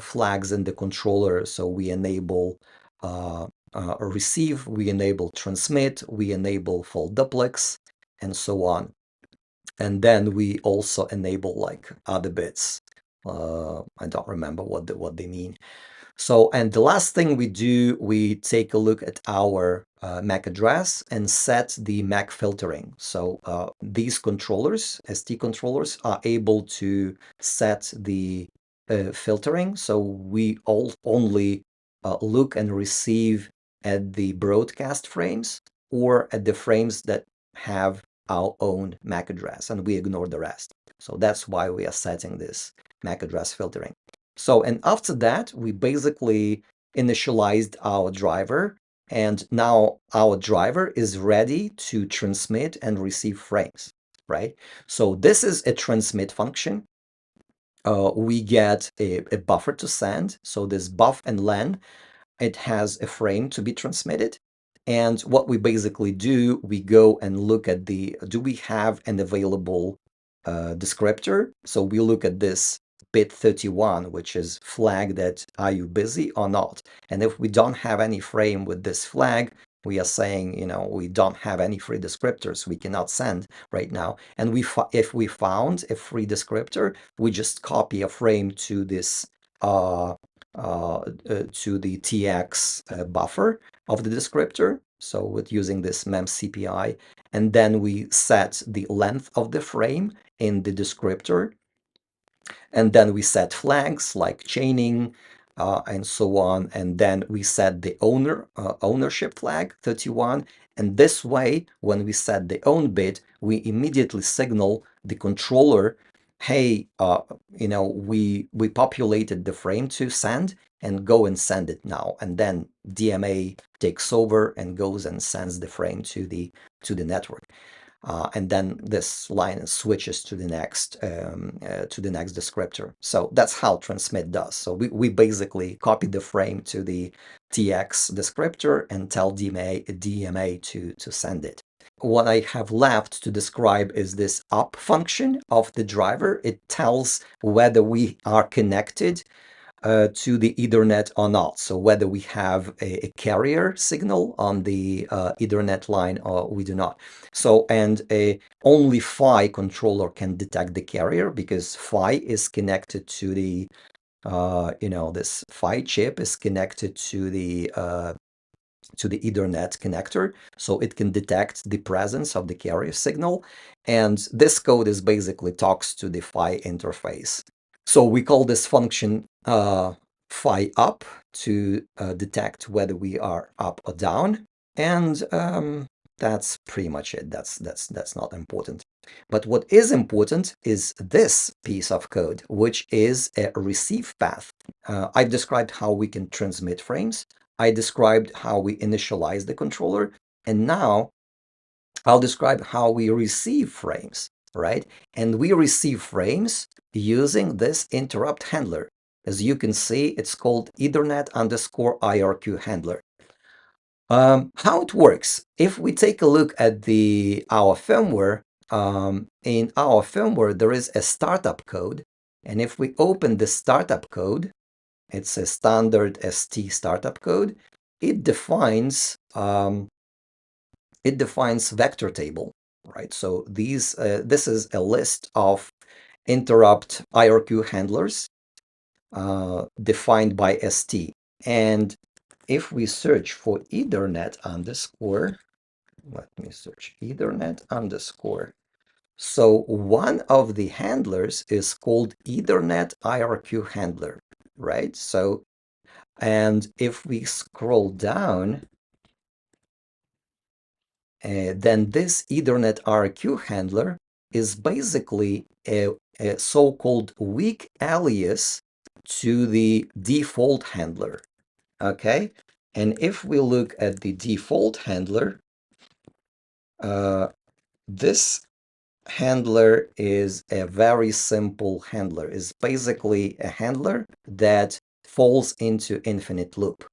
flags in the controller. So we enable receive, we enable transmit, we enable full duplex, and so on. And then we also enable like other bits. I don't remember what they mean. So, and the last thing we do, we take a look at our MAC address and set the MAC filtering. So these controllers, ST controllers, are able to set the filtering. So we only look and receive at the broadcast frames or at the frames that have our own MAC address, and we ignore the rest. So that's why we are setting this MAC address filtering. So, and after that, we basically initialized our driver, and now our driver is ready to transmit and receive frames, right? So this is a transmit function. We get a buffer to send. So this buff and len, it has a frame to be transmitted. And what we basically do, we go and look at do we have an available descriptor? So we look at this bit 31, which is flag that are you busy or not? And if we don't have any frame with this flag, we are saying, we don't have any free descriptors. We cannot send right now. And if we found a free descriptor, we just copy a frame to this to the TX buffer of the descriptor. So with using this memcpi, and then we set the length of the frame in the descriptor. And then we set flags like chaining, and so on. And then we set the ownership flag 31. And this way, when we set the own bit, we immediately signal the controller, hey, we populated the frame to send, and go and send it now. And then DMA takes over and goes and sends the frame to the network. And then this line switches to the next descriptor. So that's how transmit does. So we basically copy the frame to the TX descriptor and tell DMA to send it. What I have left to describe is this up function of the driver. It tells whether we are connected to the Ethernet or not. So whether we have a carrier signal on the Ethernet line or we do not. So, and only PHY controller can detect the carrier, because PHY is connected to the, this PHY chip is connected to the Ethernet connector, so it can detect the presence of the carrier signal. And this code is basically talks to the PHY interface. So we call this function PHY up to detect whether we are up or down. And that's pretty much it. That's not important. But what is important is this piece of code, which is a receive path. I've described how we can transmit frames. I described how we initialize the controller, and now I'll describe how we receive frames, right? And we receive frames using this interrupt handler. As you can see, it's called Ethernet underscore IRQ handler. How it works, if we take a look at our firmware, in our firmware, there is a startup code. And if we open the startup code, it's a standard ST startup code. It defines vector table, right? So this is a list of interrupt IRQ handlers defined by ST. And if we search for Ethernet underscore, let me search Ethernet underscore. So one of the handlers is called Ethernet IRQ handler, right? So, and if we scroll down, then this Ethernet IRQ handler is basically a so-called weak alias to the default handler. Okay, and if we look at the default handler, this handler is a very simple handler. It's basically a handler that falls into infinite loop.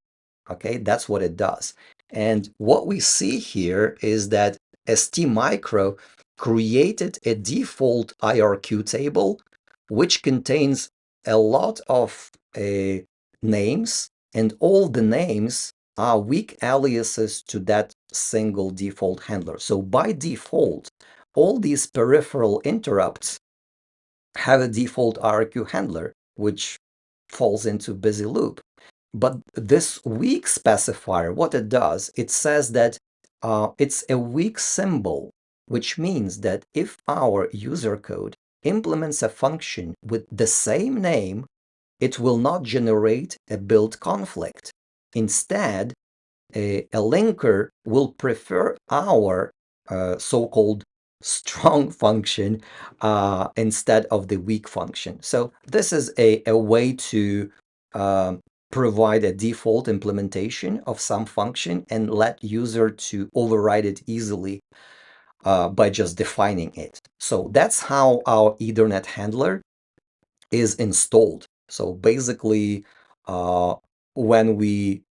Okay, that's what it does. And what we see here is that STMicro created a default IRQ table which contains a lot of names, and all the names are weak aliases to that single default handler. So by default, all these peripheral interrupts have a default IRQ handler, which falls into busy loop. But this weak specifier, what it does, it says that it's a weak symbol, which means that if our user code implements a function with the same name, it will not generate a build conflict. Instead, a linker will prefer our so-called strong function instead of the weak function. So this is a way to provide a default implementation of some function and let user to override it easily by just defining it. So that's how our Ethernet handler is installed. So basically, when we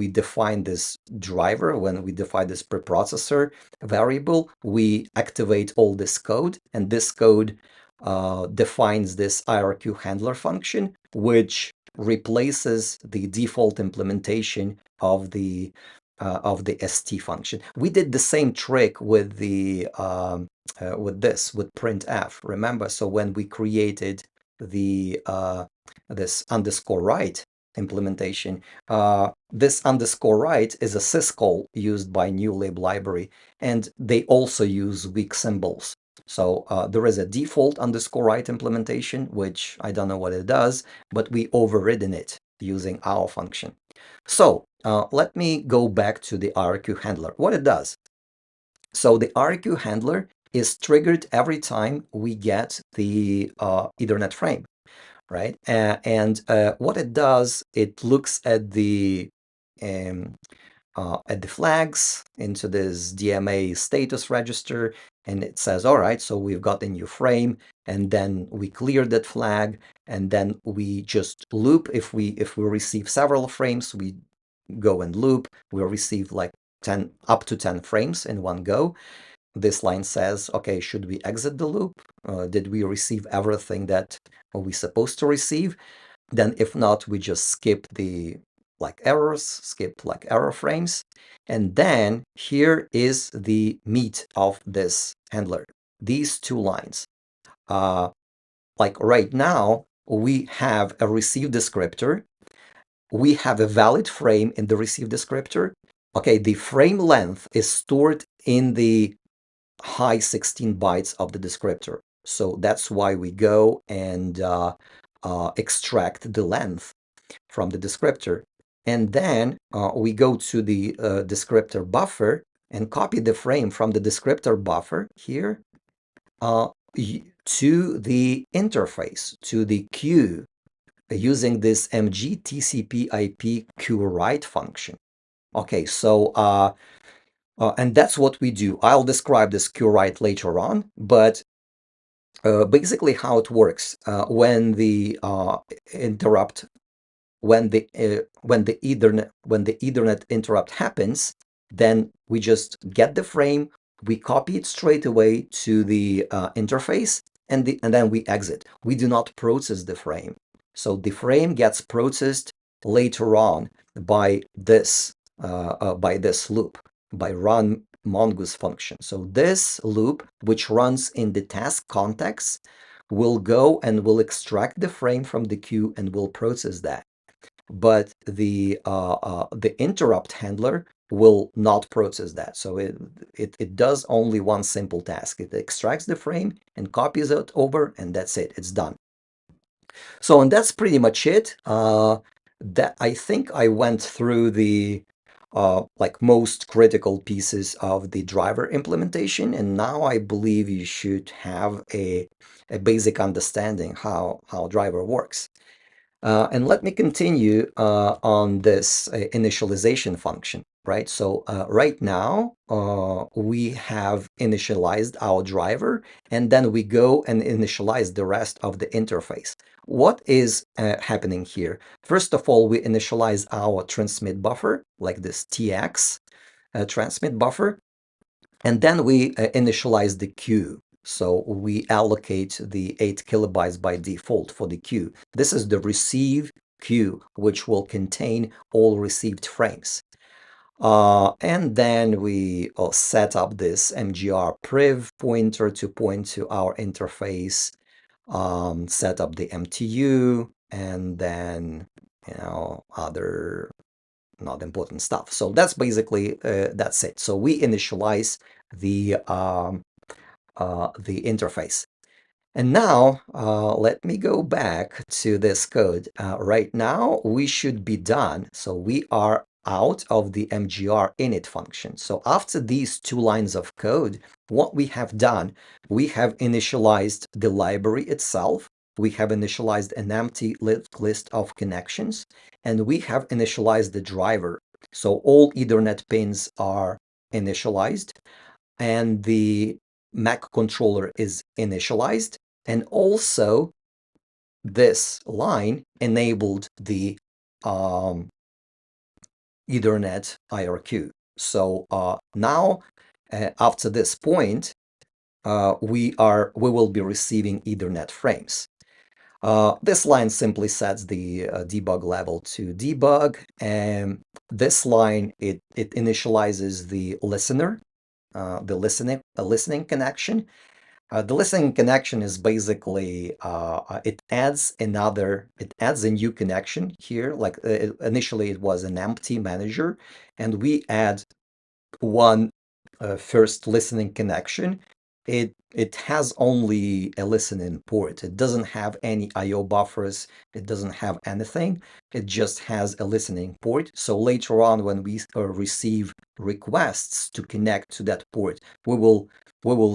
define this driver, when we define this preprocessor variable, we activate all this code, and this code defines this IRQ handler function, which replaces the default implementation of the ST function. We did the same trick with with printf. Remember, so when we created the this underscore write implementation, this underscore write is a syscall used by new lib library, and they also use weak symbols. So there is a default underscore write implementation, which I don't know what it does, but we overridden it using our function. So let me go back to the RQ handler. What it does. So the RQ handler is triggered every time we get the Ethernet frame, right? And what it does, it looks um, at the flags into this DMA status register, and it says, all right, so we've got a new frame, and then we clear that flag, and then we just loop. If we receive several frames, we go and loop. We'll receive like 10 up to 10 frames in one go. This line says, okay, should we exit the loop? Did we receive everything that we supposed to receive? Then if not, we just skip the errors, skip error frames. And then here is the meat of this handler. These two lines. Like right now, we have a receive descriptor. We have a valid frame in the receive descriptor. Okay, the frame length is stored in the high 16 bytes of the descriptor. So that's why we go and extract the length from the descriptor. And then we go to the descriptor buffer and copy the frame from the descriptor buffer here to the interface, to the queue, using this mg TCP IP queue-write function. Okay, so and that's what we do. I'll describe this queue-write later on, but basically how it works when the interrupt when the Ethernet interrupt happens, then we just get the frame, we copy it straight away to the interface, and then we exit. We do not process the frame. So the frame gets processed later on by this loop, by run mongoose function. So this loop, which runs in the task context, will go and will extract the frame from the queue and will process that. But the interrupt handler will not process that. So it does only one simple task. It extracts the frame and copies it over, and that's it. It's done. So, and that's pretty much it. That I think I went through the most critical pieces of the driver implementation, and now I believe you should have a basic understanding how driver works. And let me continue on this initialization function, right? So right now, we have initialized our driver, and then we go and initialize the rest of the interface. What is happening here? First of all, we initialize our transmit buffer, like this TX transmit buffer, and then we initialize the queue. So we allocate the 8 kilobytes by default for the queue. This is the receive queue, which will contain all received frames. And then we set up this mgr priv pointer to point to our interface, set up the MTU, and then other not important stuff. So that's basically that's it. So we initialize the interface. And now let me go back to this code. Right now we should be done. So we are out of the mgr init function. So after these two lines of code, what we have done, we have initialized the library itself. We have initialized an empty list of connections, and we have initialized the driver. So all Ethernet pins are initialized, and the Mac controller is initialized, and also this line enabled the Ethernet IRQ. So now, after this point, we will be receiving Ethernet frames. This line simply sets the debug level to debug, and this line it initializes the listener, the listening connection. The listening connection is basically it adds a new connection here. Like initially it was an empty manager, and we add one first listening connection, it has only a listening port. It doesn't have any I/O buffers. It doesn't have anything. It just has a listening port. So later on, when we receive requests to connect to that port, we will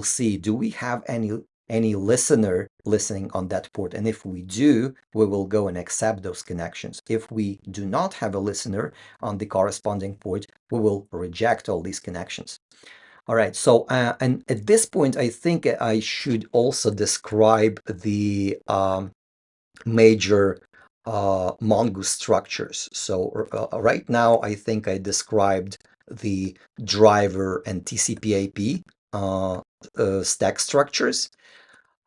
see, do we have any listener listening on that port? And if we do, we will go and accept those connections. If we do not have a listener on the corresponding port, we will reject all these connections. All right, so and at this point, I think I should also describe the major Mongoose structures. So right now, I think I described the driver and TCP IP stack structures.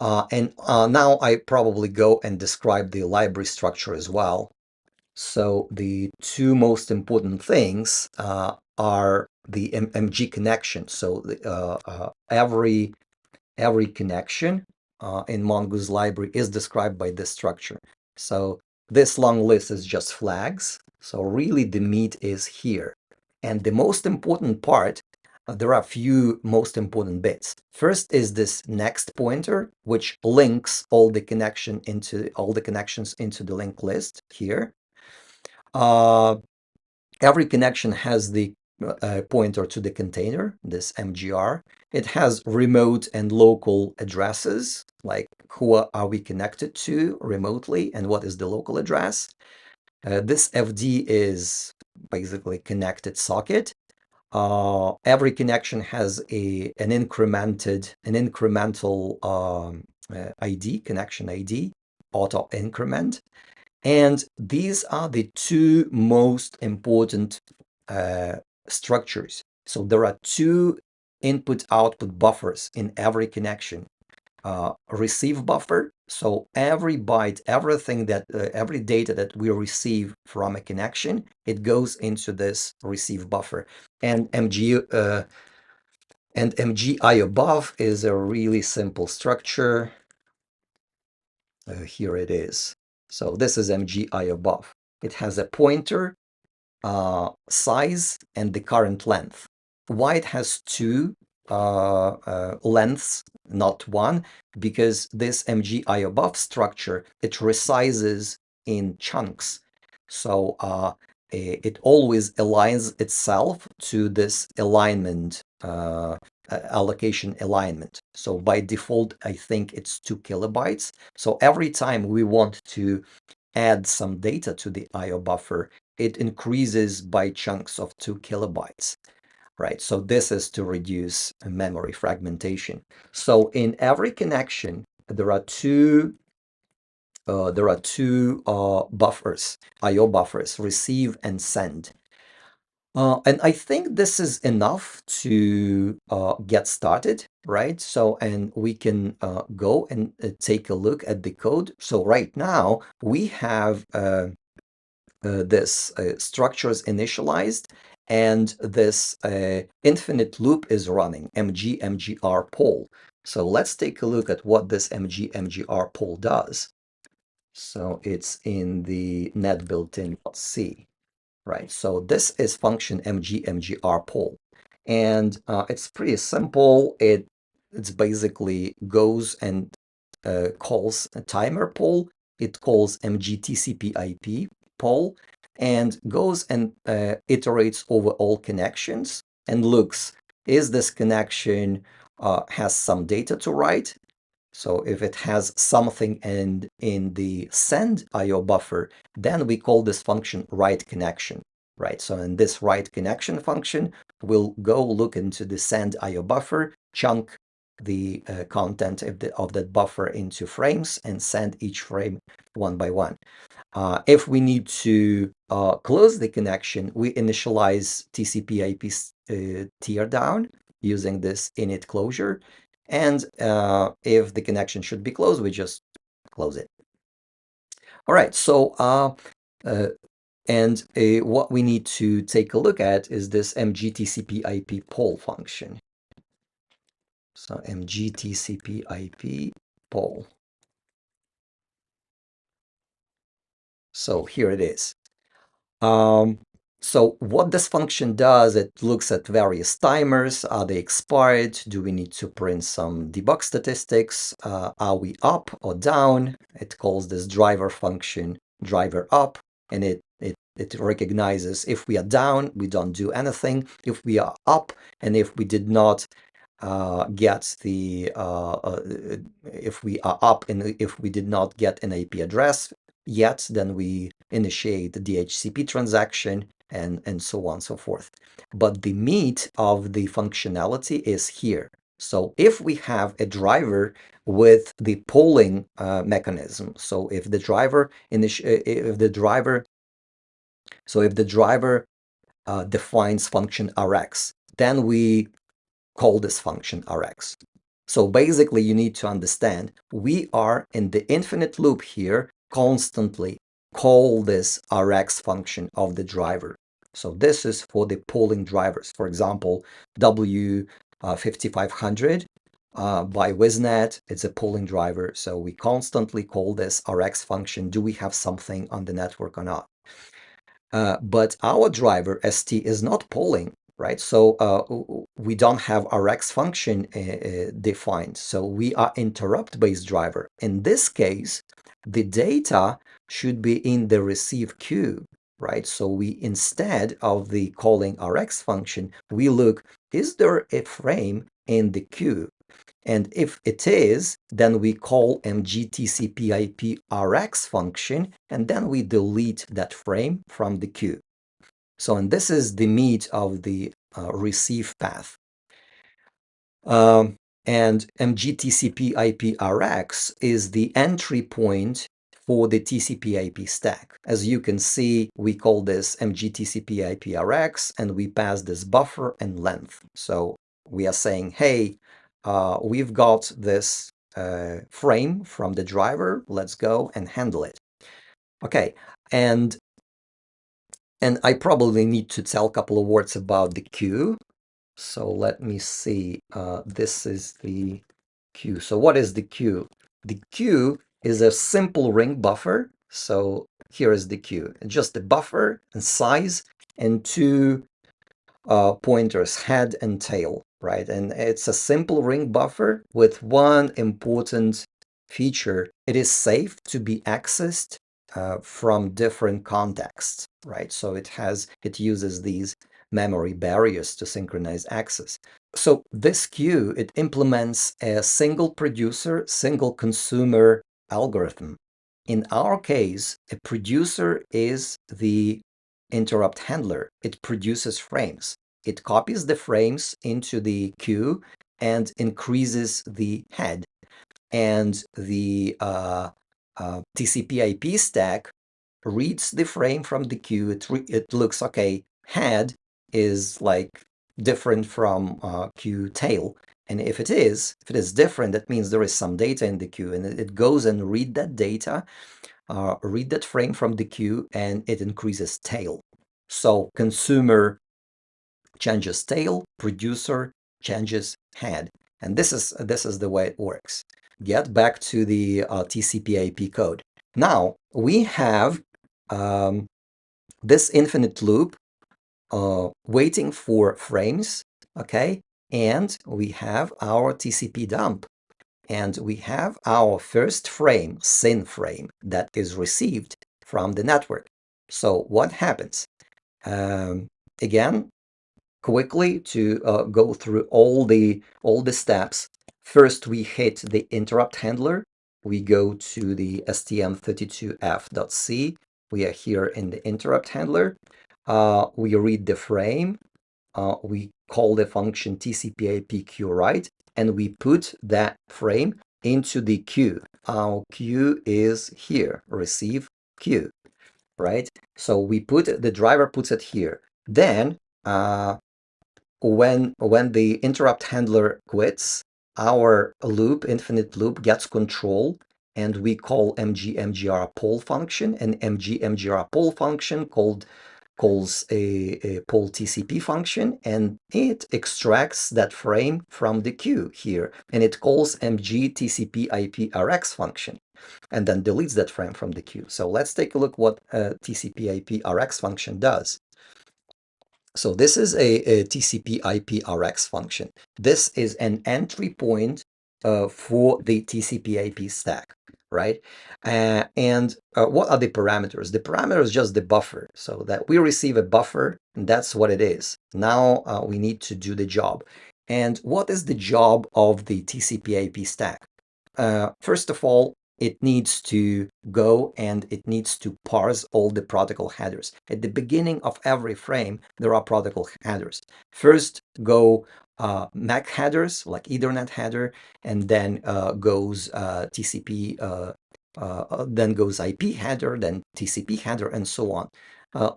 And now I probably go and describe the library structure as well. So the two most important things are the MG connection. So every connection in Mongoose library is described by this structure. So this long list is just flags. So really the meat is here. And the most important part, there are a few most important bits. First is this next pointer, which links all the connections into the linked list here. Every connection has the pointer to the container, this MGR. It has remote and local addresses, like who are we connected to remotely and what is the local address. This FD is basically connected socket. Every connection has an incremental ID, connection ID, auto increment. And these are the two most important structures. So there are two input-output buffers in every connection. Receive buffer, so every byte, every data that we receive from a connection, it goes into this receive buffer. And MGI above is a really simple structure. Here it is. So this is MGI above. It has a pointer, size, and the current length. Why it has two lengths, not one? Because this MGI above structure, it resizes in chunks. So it always aligns itself to this alignment allocation alignment. So by default, I think it's 2 kilobytes. So every time we want to add some data to the IO buffer, it increases by chunks of 2 kilobytes, right? So this is to reduce memory fragmentation. So in every connection, there are two buffers, IO buffers, receive and send. And I think this is enough to get started, right? So, and we can go and take a look at the code. So right now we have this structures initialized, and this infinite loop is running, mgr poll. So let's take a look at what this mgr poll does. So it's in the net built-in.c. Right, so this is function mgr poll, and it's pretty simple. It's basically goes and calls a timer poll. It calls mgtcp IP poll and goes and iterates over all connections and looks, is this connection has some data to write? So if it has something and in the send IO buffer, then we call this function write connection, right? So in this write connection function, we'll go look into the send IO buffer, chunk the content of that buffer into frames and send each frame one by one. If we need to close the connection, we initialize TCP IP teardown using this init closure. And if the connection should be closed, we just close it. All right, so what we need to take a look at is this mgtcp IP poll function. So mgtcp IP poll. So here it is. So what this function does, it looks at various timers. Are they expired? Do we need to print some debug statistics? Are we up or down? It calls this driver function driver up, and it recognizes if we are down, we don't do anything. If we are up, and if we did not get the if we are up and if we did not get an IP address yet, then we initiate the DHCP transaction and so on and so forth. But the meat of the functionality is here. So if we have a driver with the polling mechanism, so if the driver defines function Rx, then we call this function Rx. So basically, you need to understand we are in the infinite loop here, constantly call this Rx function of the driver. So this is for the polling drivers. For example, W5500 by WizNet, it's a polling driver. So we constantly call this Rx function. Do we have something on the network or not? But our driver ST is not polling, right? So we don't have Rx function defined. So we are interrupt-based driver. In this case, the data should be in the receive queue, right? So we, instead of the calling Rx function, we look, is there a frame in the queue? And if it is, then we call mgTCP IP Rx function, and then we delete that frame from the queue. So, and this is the meat of the receive path. And mgTCP IP Rx is the entry point for the TCP IP stack. As you can see, we call this mgTCP IP Rx, and we pass this buffer and length. So we are saying, hey, we've got this frame from the driver. Let's go and handle it. Okay, and I probably need to tell a couple of words about the queue. So let me see. This is the queue. So what is the queue? The queue is a simple ring buffer. So here is the queue. Just a buffer and size and two pointers, head and tail, right? And it's a simple ring buffer with one important feature. It is safe to be accessed from different contexts, right? So it uses these memory barriers to synchronize access. So this queue, it implements a single producer, single consumer algorithm. In our case, a producer is the interrupt handler. It produces frames. It copies the frames into the queue and increases the head. And the TCP IP stack reads the frame from the queue. It looks, okay, head is like different from queue tail. And if it is different, that means there is some data in the queue, and it goes and read that data, read that frame from the queue, and it increases tail. So consumer changes tail, producer changes head. And this is the way it works. Get back to the TCP IP code. Now we have this infinite loop waiting for frames, okay? And we have our TCP dump. And we have our first frame, SYN frame, that is received from the network. So what happens? Again, quickly to go through all the steps. First, we hit the interrupt handler. We go to the stm32f.c. We are here in the interrupt handler. We read the frame. We call the function TCP IP queue write, and we put that frame into the queue. Our queue is here, receive queue, right? So we put, the driver puts it here. Then when the interrupt handler quits, our loop, infinite loop, gets control, and we call mg-mgr poll function, and mg-mgr poll function calls a poll TCP function, and it extracts that frame from the queue here, and it calls mg TCP IP Rx function, and then deletes that frame from the queue. So let's take a look what TCP IP Rx function does. So this is a TCP IP RX function. This is an entry point for the TCP IP stack, right? And what are the parameters? The parameter is just the buffer, so that we receive a buffer, and that's what it is. Now we need to do the job. And what is the job of the TCP IP stack? First of all, it needs to go and it needs to parse all the protocol headers. At the beginning of every frame, there are protocol headers. First go MAC headers, like Ethernet header, and then goes TCP, then goes IP header, then TCP header, and so on.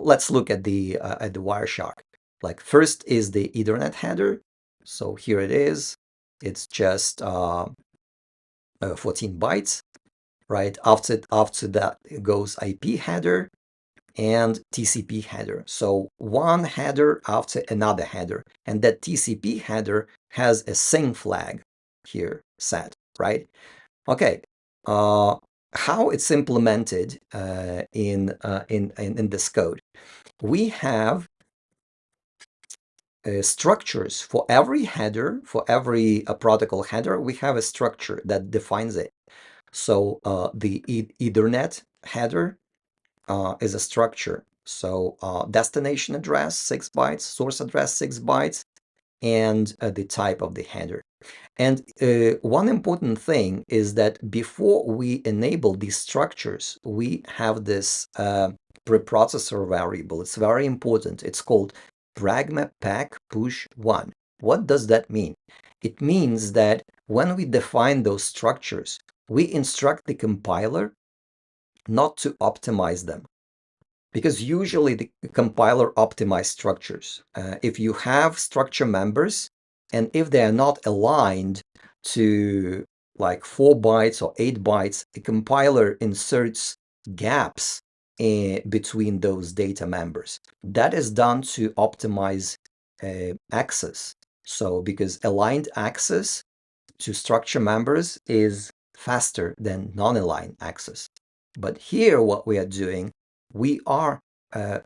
Let's look at the Wireshark. Like first is the Ethernet header. So here it is. It's just 14 bytes, right? After that it goes IP header and TCP header. So one header after another header, and that TCP header has a sing flag here set, right? Okay. How it's implemented in this code? We have structures for every header, for every protocol header. We have a structure that defines it. So the Ethernet header is a structure. So destination address 6 bytes, source address 6 bytes, and the type of the header. And one important thing is that before we enable these structures, we have this preprocessor variable. It's very important. It's called pragma pack push 1. What does that mean? It means that when we define those structures, we instruct the compiler not to optimize them, because usually the compiler optimizes structures. If you have structure members and if they are not aligned to like 4 bytes or 8 bytes, the compiler inserts gaps between those data members. That is done to optimize access. So because aligned access to structure members is faster than non-aligned access. But here what we are doing, we are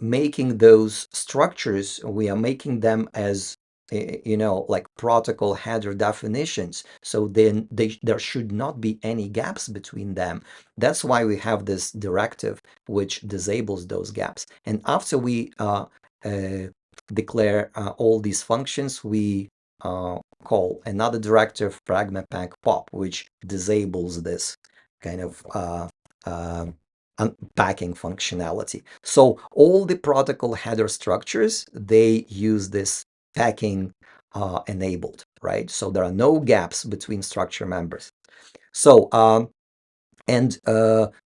making those structures, we are making them as like protocol header definitions. So then there should not be any gaps between them. That's why we have this directive which disables those gaps. And after we declare all these functions, we call another directive pragma-pack pop, which disables this kind of unpacking functionality. So all the protocol header structures, they use this packing enabled, right? So there are no gaps between structure members. So and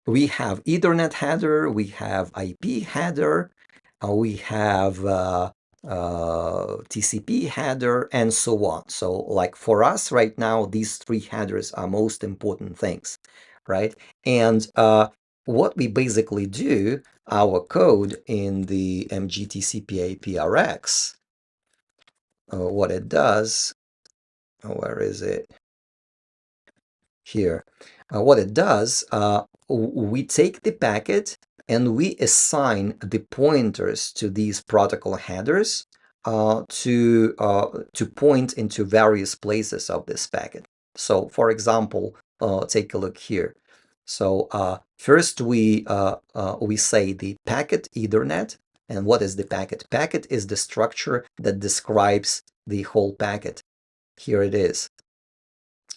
we have Ethernet header, we have IP header, we have TCP header, and so on. So like for us right now, these three headers are most important things, right? And what we basically do, our code in the MGTCP APRX, what it does, where is it? Here. What it does, we take the packet and we assign the pointers to these protocol headers to point into various places of this packet. So, for example, take a look here. So first we say the packet Ethernet. And what is the packet? Packet is the structure that describes the whole packet. Here it is.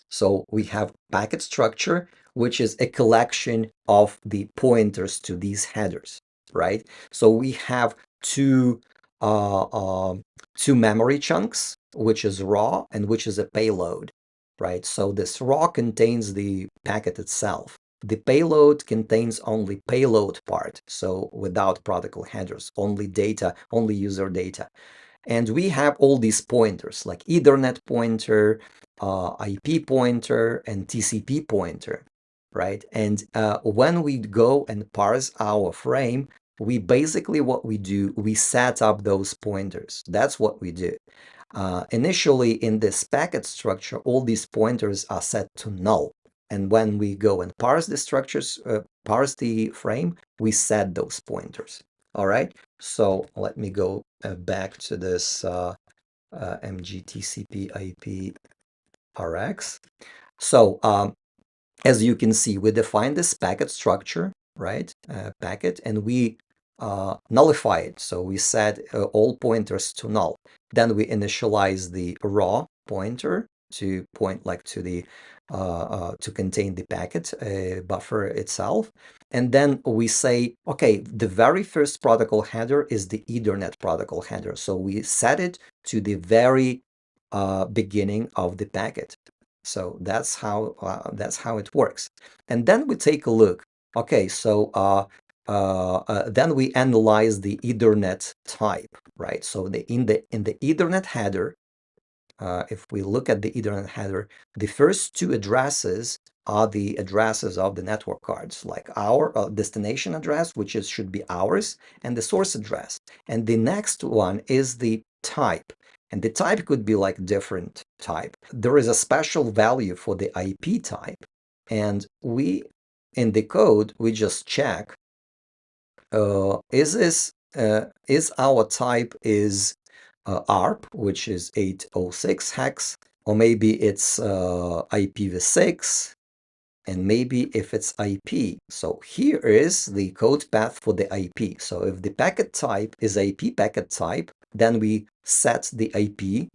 So we have packet structure, which is a collection of the pointers to these headers, right? So we have two memory chunks, which is raw and which is a payload, right? So this raw contains the packet itself. The payload contains only payload part, so without protocol headers, only data, only user data. And we have all these pointers like Ethernet pointer, IP pointer, and TCP pointer, right? And when we go and parse our frame, we basically what we do, we set up those pointers. That's what we do. Initially in this packet structure, all these pointers are set to null. And when we go and parse the structures, parse the frame, we set those pointers. All right, so let me go back to this MGTCP IP RX. So as you can see, we define this packet structure, right? Packet, and we nullify it. So we set all pointers to null. Then we initialize the raw pointer to point like to the to contain the packet buffer itself. And then we say, okay, the very first protocol header is the Ethernet protocol header. So we set it to the very beginning of the packet. So that's how it works. And then we take a look. Okay, so then we analyze the Ethernet type, right? So in the Ethernet header, if we look at the Ethernet header, the first two addresses are the addresses of the network cards, like our destination address, which should be ours, and the source address. And the next one is the type. And the type could be like different type. There is a special value for the IP type. And we, in the code, we just check, is our type is ARP, which is 806 hex, or maybe it's IPv6, and maybe if it's IP. So here is the code path for the IP. So if the packet type is IP packet type, then we set the IP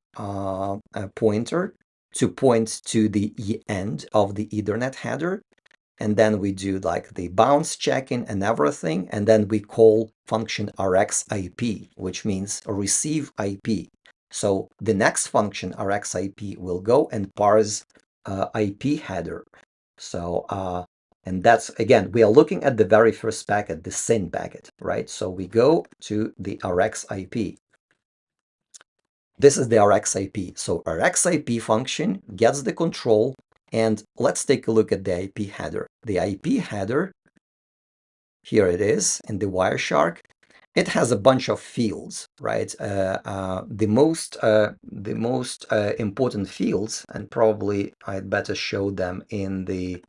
pointer to point to the end of the Ethernet header. And then we do like the bounce checking and everything. And then we call function RxIP, which means receive IP. So the next function RxIP will go and parse IP header. So, and that's, again, we are looking at the very first packet, the SYN packet, right? So we go to the RxIP. This is the RxIP. So RxIP function gets the control, and let's take a look at the IP header. The IP header, here it is in the Wireshark. It has a bunch of fields, right? The most important fields, and probably I'd better show them in the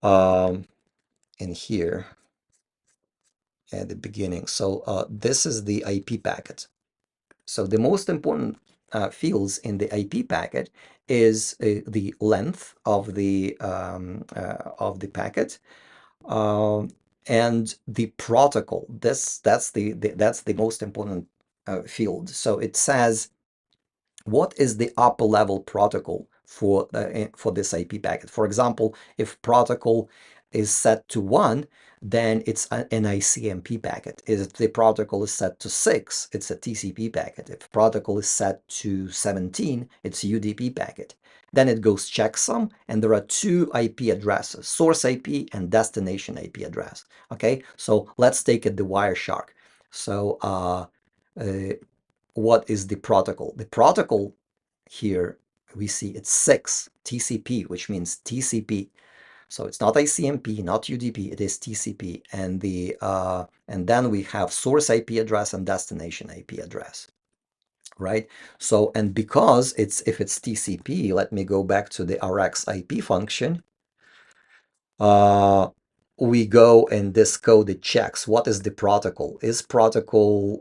in here at the beginning. So this is the IP packet. So the most important fields in the IP packet is the length of the packet and the protocol. That's the most important field. So it says what is the upper level protocol for this IP packet. For example, if protocol is set to 1, then it's an ICMP packet. If the protocol is set to 6, it's a TCP packet. If protocol is set to 17, it's a UDP packet. Then it goes checksum, and there are two IP addresses, source IP and destination IP address. Okay, so let's take it the Wireshark. So what is the protocol? The protocol here, we see it's 6, TCP, which means TCP. So it's not ICMP, not UDP, it is TCP. And then we have source IP address and destination IP address, right? So, and because if it's TCP, let me go back to the RxIP function. We go and this code, it checks what is the protocol. Is protocol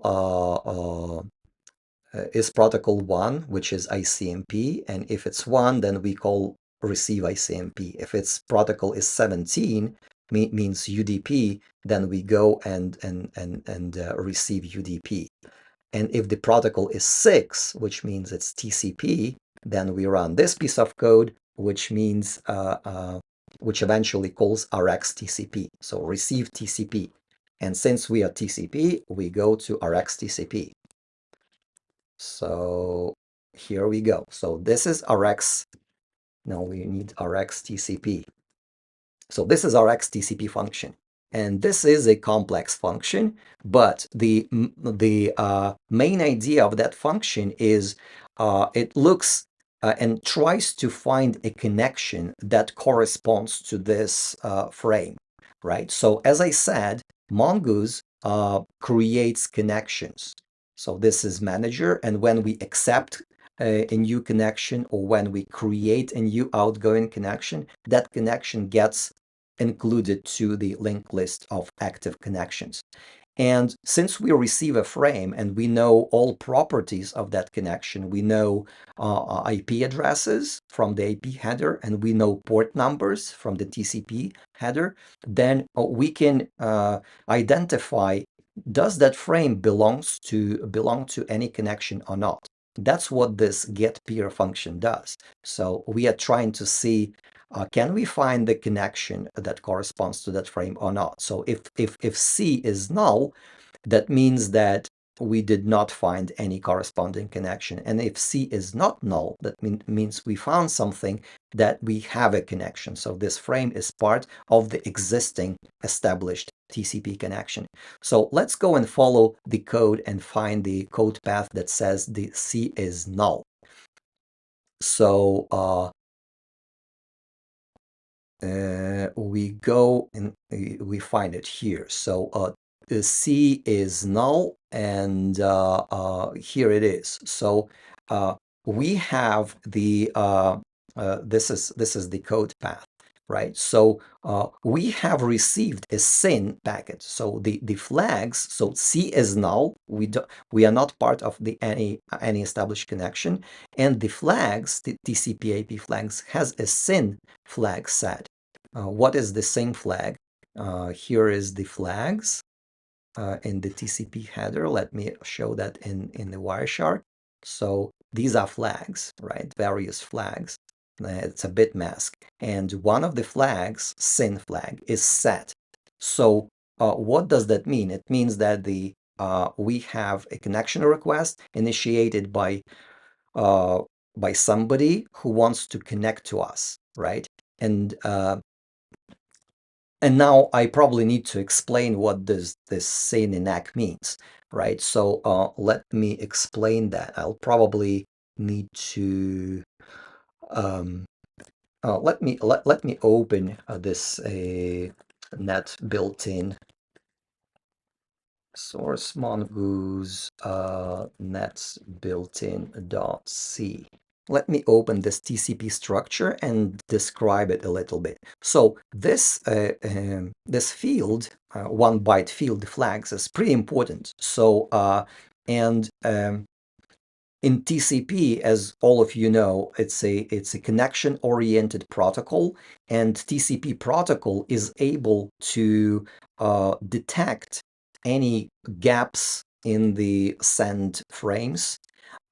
1, which is ICMP, and if it's 1, then we call receive ICMP. If its protocol is 17, means UDP, then we go and receive UDP. And if the protocol is 6, which means it's TCP, then we run this piece of code, which means which eventually calls RxTCP, so receive TCP. And since we are TCP, we go to RxTCP. So here we go. So this is Rx. Now we need Rx TCP. So this is Rx TCP function. And this is a complex function, but the main idea of that function is it looks and tries to find a connection that corresponds to this frame, right? So as I said, Mongoose creates connections. So this is manager, and when we accept a new connection or when we create a new outgoing connection, that connection gets included to the linked list of active connections. And since we receive a frame and we know all properties of that connection, we know IP addresses from the IP header, and we know port numbers from the TCP header, then we can identify, does that frame belong to any connection or not? That's what this get peer function does. So we are trying to see, can we find the connection that corresponds to that frame or not? So if C is null, that means that we did not find any corresponding connection. And if C is not null, that means we found something that we have a connection. So this frame is part of the existing established TCP connection. So let's go and follow the code and find the code path that says the C is null. So we go and we find it here. So C is null, and here it is. So we have the this is the code path, right? So we have received a SYN packet. So the flags. So C is null. We are not part of the any established connection, and the flags, the TCP IP flags, has a SYN flag set. What is the SYN flag? Here is the flags in the TCP header. Let me show that in the Wireshark. So these are flags, right? Various flags. It's a bit mask. And one of the flags, SYN flag, is set. So what does that mean? It means that we have a connection request initiated by somebody who wants to connect to us, right? And now I probably need to explain what this SYN enact means, right? So let me explain that. I'll probably need to let me open this net built-in source mongoose nets built-in .c. Let me open this TCP structure and describe it a little bit. So this this field, 1 byte field flags, is pretty important. So and in TCP, as all of you know, it's a connection-oriented protocol, and TCP protocol is able to detect any gaps in the send frames,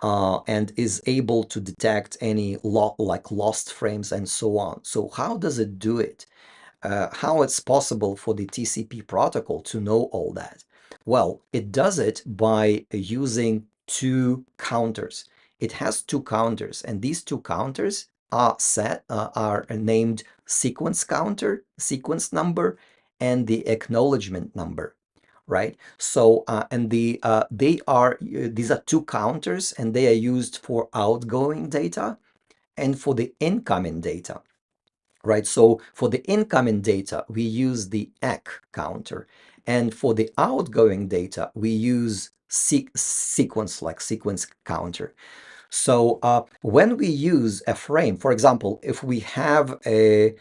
and is able to detect any lost frames and so on. So how does it do it? How it's possible for the TCP protocol to know all that? Well, it does it by using two counters. It has two counters, and these two counters are named sequence counter, sequence number, and the acknowledgement number, right? So and they are these are two counters, and they are used for outgoing data and for the incoming data, right? So for the incoming data, we use the ECK counter. And for the outgoing data, we use sequence, like sequence counter. So when we use a frame, for example, if we have a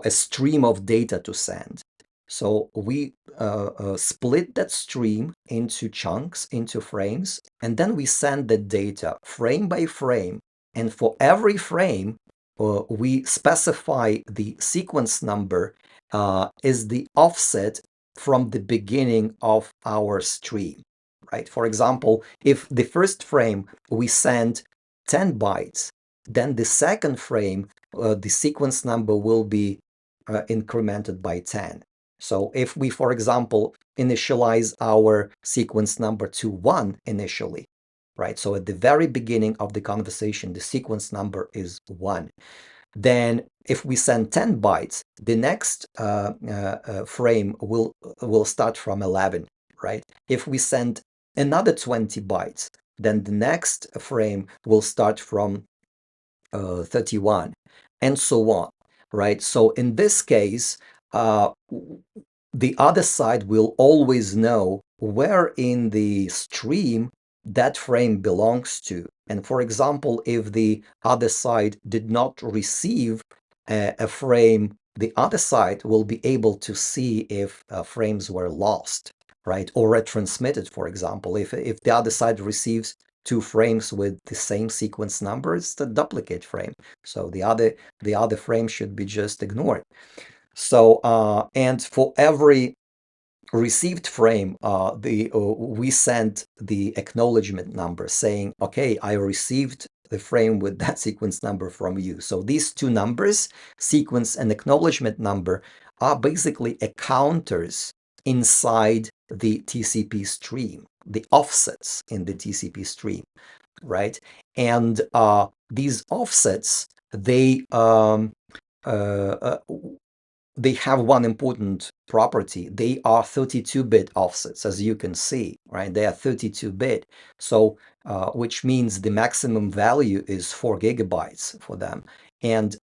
stream of data to send, so we split that stream into chunks, into frames, and then we send the data frame by frame. And for every frame, we specify the sequence number is the offset from the beginning of our stream, right? For example, if the first frame we send 10 bytes, then the second frame, the sequence number will be incremented by 10. So if we, for example, initialize our sequence number to 1 initially, right? So at the very beginning of the conversation, the sequence number is 1. Then if we send 10 bytes, the next frame will start from 11, right? If we send another 20 bytes, then the next frame will start from 31, and so on, right? So in this case, the other side will always know where in the stream that frame belongs to. And for example, if the other side did not receive a frame the other side will be able to see if frames were lost, right, or retransmitted, for example. If the other side receives two frames with the same sequence number, it's the duplicate frame. So the other frame should be just ignored. So and for every received frame, we send the acknowledgement number saying, okay, I received the frame with that sequence number from you. So these two numbers, sequence and acknowledgement number, are basically counters inside the TCP stream, the offsets in the TCP stream, right? And these offsets, uh, uh, they have one important property. They are 32-bit offsets, as you can see, right? They are 32-bit. So, which means the maximum value is 4 gigabytes for them. And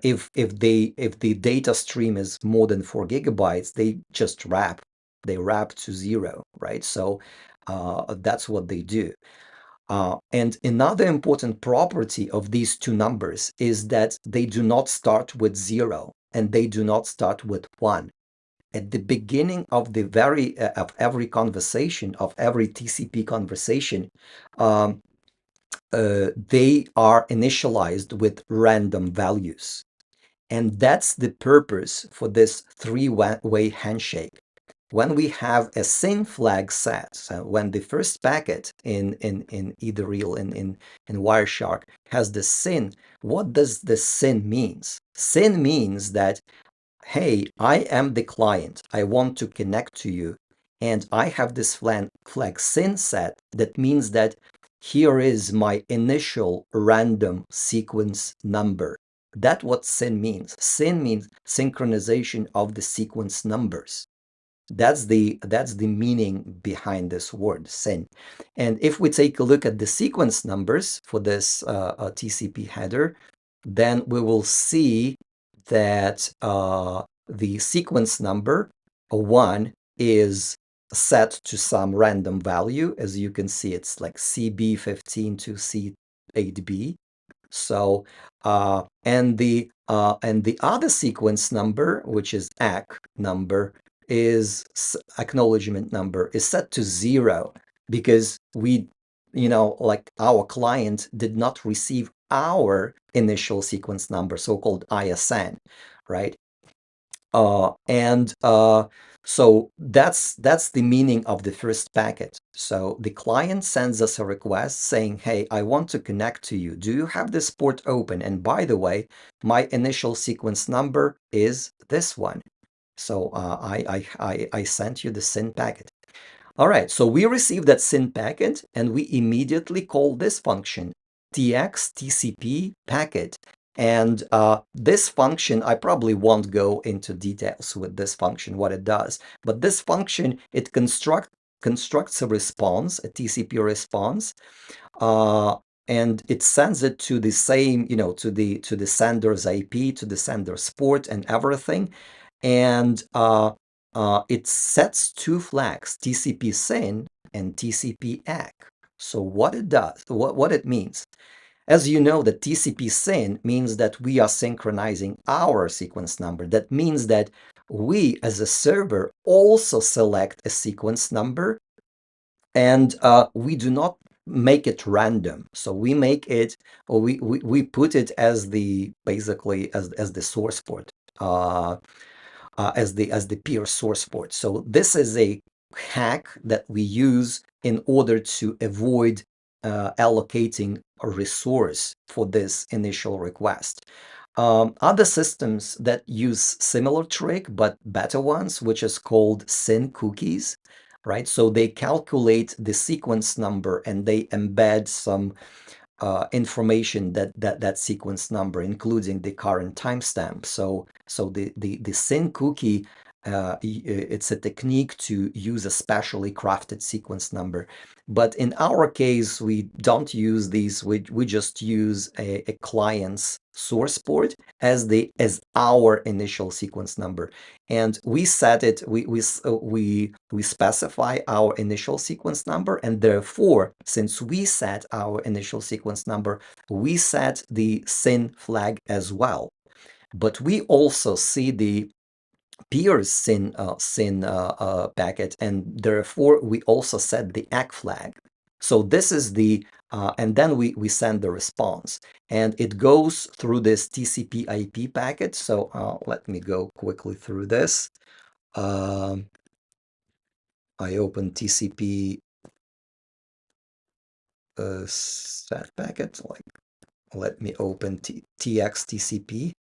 if the data stream is more than 4 gigabytes, they just wrap. They wrap to zero, right? So that's what they do. And another important property of these two numbers is that they do not start with zero and they do not start with one. At the beginning of of every conversation, of every TCP conversation, um, they are initialized with random values. And that's the purpose for this three-way handshake. When we have a SYN flag set, so when the first packet in either reel in Wireshark has the SYN, what does the SYN means? SYN means that, hey, I am the client. I want to connect to you. And I have this flag SYN set. That means that here is my initial random sequence number. That's what SYN means. SYN means synchronization of the sequence numbers. That's the meaning behind this word SYN. And if we take a look at the sequence numbers for this TCP header, then we will see that the sequence number 1 is set to some random value. As you can see, it's like CB15 to C8B. So and the other sequence number, which is ACK number, is acknowledgement number, is set to 0 because like our client did not receive our initial sequence number, so-called ISN, right? And so that's the meaning of the first packet. So the client sends us a request saying, hey, I want to connect to you. Do you have this port open? And by the way, my initial sequence number is this one. So I sent you the SYN packet. All right, so we received that SYN packet and we immediately call this function, tx packet. And this function, I probably won't go into details with this function, what it does, but this function, it constructs a response, a TCP response, uh, and it sends it to the same, to the sender's IP, to the sender's port and everything. And it sets two flags, TCP SYN and TCP ACK. So what it does, what it means, as you know, the TCP SYN means that we are synchronizing our sequence number. That means that we, as a server, also select a sequence number, and we do not make it random. So we make it, or we put it as basically as the source port. As the peer source port. So this is a hack that we use in order to avoid allocating a resource for this initial request. Other systems that use similar trick, but better ones, which is called SYN cookies, right? So they calculate the sequence number and they embed some information that sequence number, including the current timestamp. So the SYN cookie, it's a technique to use a specially crafted sequence number. But in our case, we don't use these. We just use a client's source port as our initial sequence number, and we set it. We specify our initial sequence number, and therefore, since we set our initial sequence number, we set the SYN flag as well. but we also see the peers SYN packet, and therefore we also set the ACK flag. So this is the and then we send the response, and it goes through this TCP IP packet. So let me go quickly through this. I open TCP set packet. Like, let me open TX TCP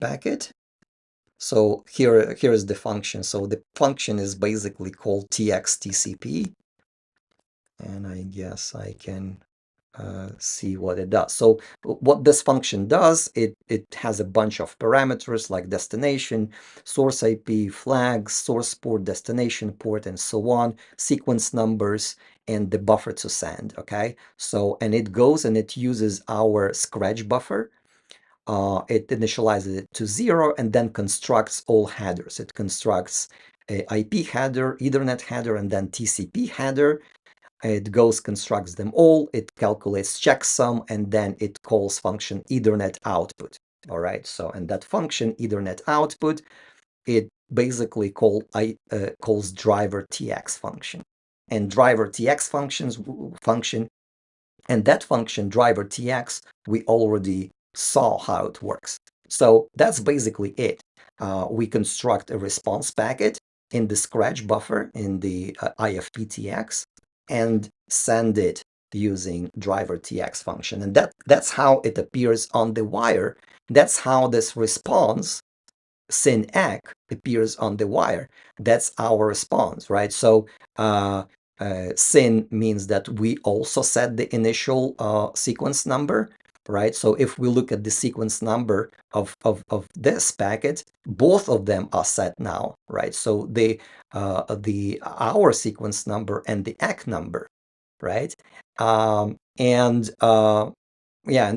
packet. So here is the function. So the function is basically called TX TCP, and I guess I can see what it does. So what this function does, it has a bunch of parameters like destination, source IP, flags, source port, destination port, and so on, sequence numbers, and the buffer to send. Okay, so and it goes and it uses our scratch buffer. It initializes it to 0 and then constructs all headers. It constructs a IP header, Ethernet header, and then TCP header. It goes, constructs them all, it calculates checksum, and then it calls function Ethernet output. All right, so and that function Ethernet output, it basically calls driver TX function. And driver TX function, and that function driver TX, we already saw how it works. So that's basically it. We construct a response packet in the scratch buffer in the IFPTX and send it using driver TX function. And that's how it appears on the wire. That's how this response SYN-ACK appears on the wire. That's our response, right? So SYN means that we also set the initial sequence number, right? So if we look at the sequence number of this packet, both of them are set now, right? So the our sequence number and the ACK number, right? Yeah, and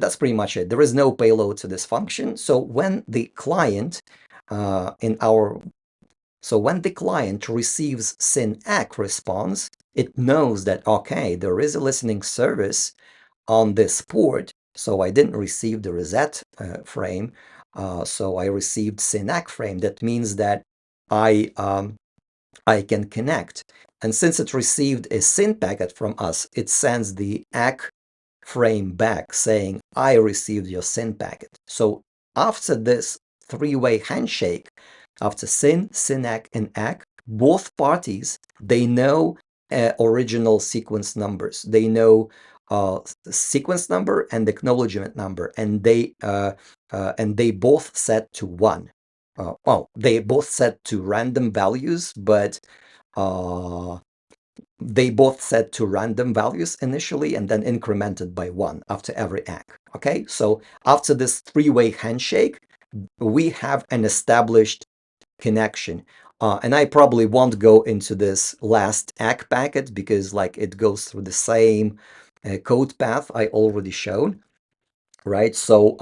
that's pretty much it. There is no payload to this function. So when the client in our so when the client receives SYN-ACK response, it knows that, okay, there is a listening service on this port. So I didn't receive the reset frame. So I received SYN-ACK frame. That means that I I can connect. And since it received a SYN packet from us, it sends the ACK frame back saying, I received your SYN packet. So after this three-way handshake, after SYN, SYN-ACK, and ACK, both parties, they know original sequence numbers. They know the sequence number and the acknowledgement number, and they both set to 1. Well, they both set to random values, but uh, they both set to random values initially and then incremented by 1 after every ACK. Okay, so after this three-way handshake, we have an established connection. And I probably won't go into this last ACK packet because like it goes through the same code path I already showed, right? So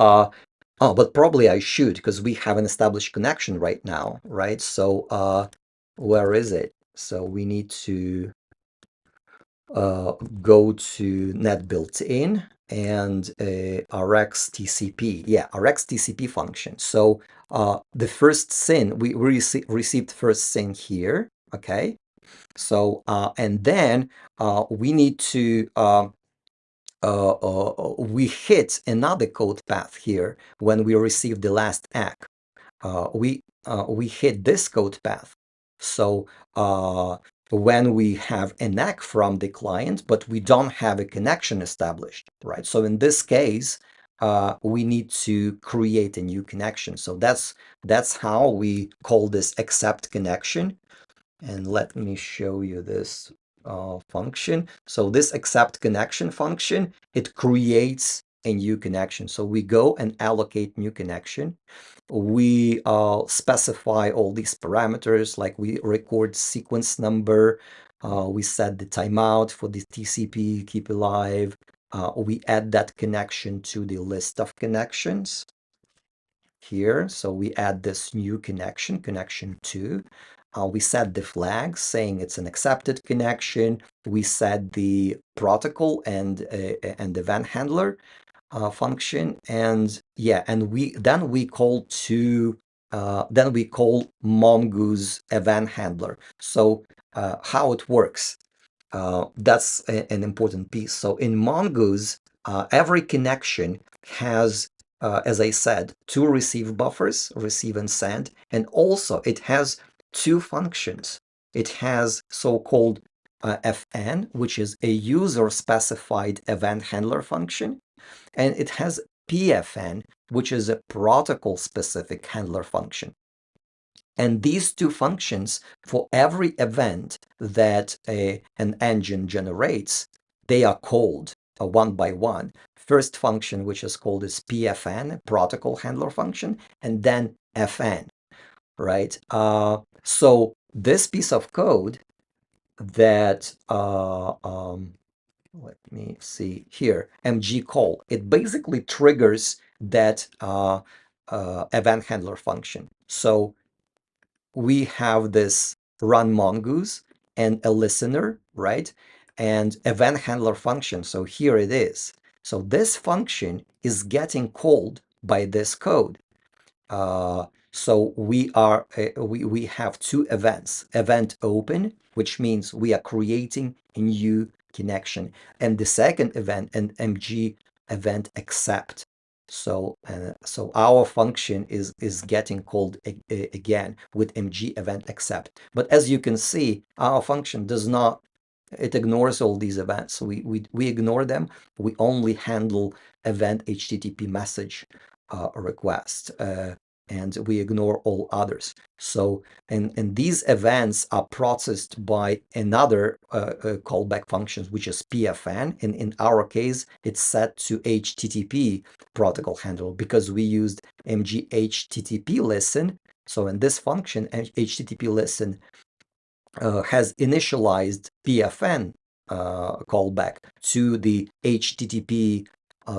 but probably I should because we have an established connection right now, right? So where is it? So we need to go to net built-in and Rx TCP. Yeah, Rx TCP function. So the first SYN, we received first SYN here. Okay. So and then we need to we hit another code path here when we receive the last ACK. We hit this code path. So when we have an ACK from the client, but we don't have a connection established, right? So in this case, we need to create a new connection. So that's how we call this accept connection. And let me show you this function. So this accept connection function, it creates a new connection. So we go and allocate new connection. We specify all these parameters, like we record sequence number, we set the timeout for the TCP, keep alive. We add that connection to the list of connections here. So we add this new connection, connection 2. We set the flag saying it's an accepted connection. We set the protocol and event handler. function, and yeah, and we call mongoose event handler. So how it works, that's an important piece. So in mongoose, every connection has, as I said, two receive buffers, receive and send, and also it has two functions. It has so-called FN, which is a user-specified event handler function, and it has PFN, which is a protocol-specific handler function. And these two functions, for every event that an engine generates, they are called one by one. First function, which is called is PFN, protocol handler function, and then FN, right? So this piece of code that let me see here, mg call, it basically triggers that event handler function. So we have this run mongoose and a listener, right? And event handler function. So here it is. So this function is getting called by this code. So we have two events: event open, which means we are creating a new connection, and the second event, an mg event accept. So our function is getting called again with mg event accept. But as you can see, our function does not, it ignores all these events. We ignore them. We only handle event HTTP message request, and we ignore all others. So, and these events are processed by another callback functions, which is PFN. And in our case, it's set to HTTP protocol handler because we used mg HTTP listen. So in this function, HTTP listen has initialized PFN callback to the HTTP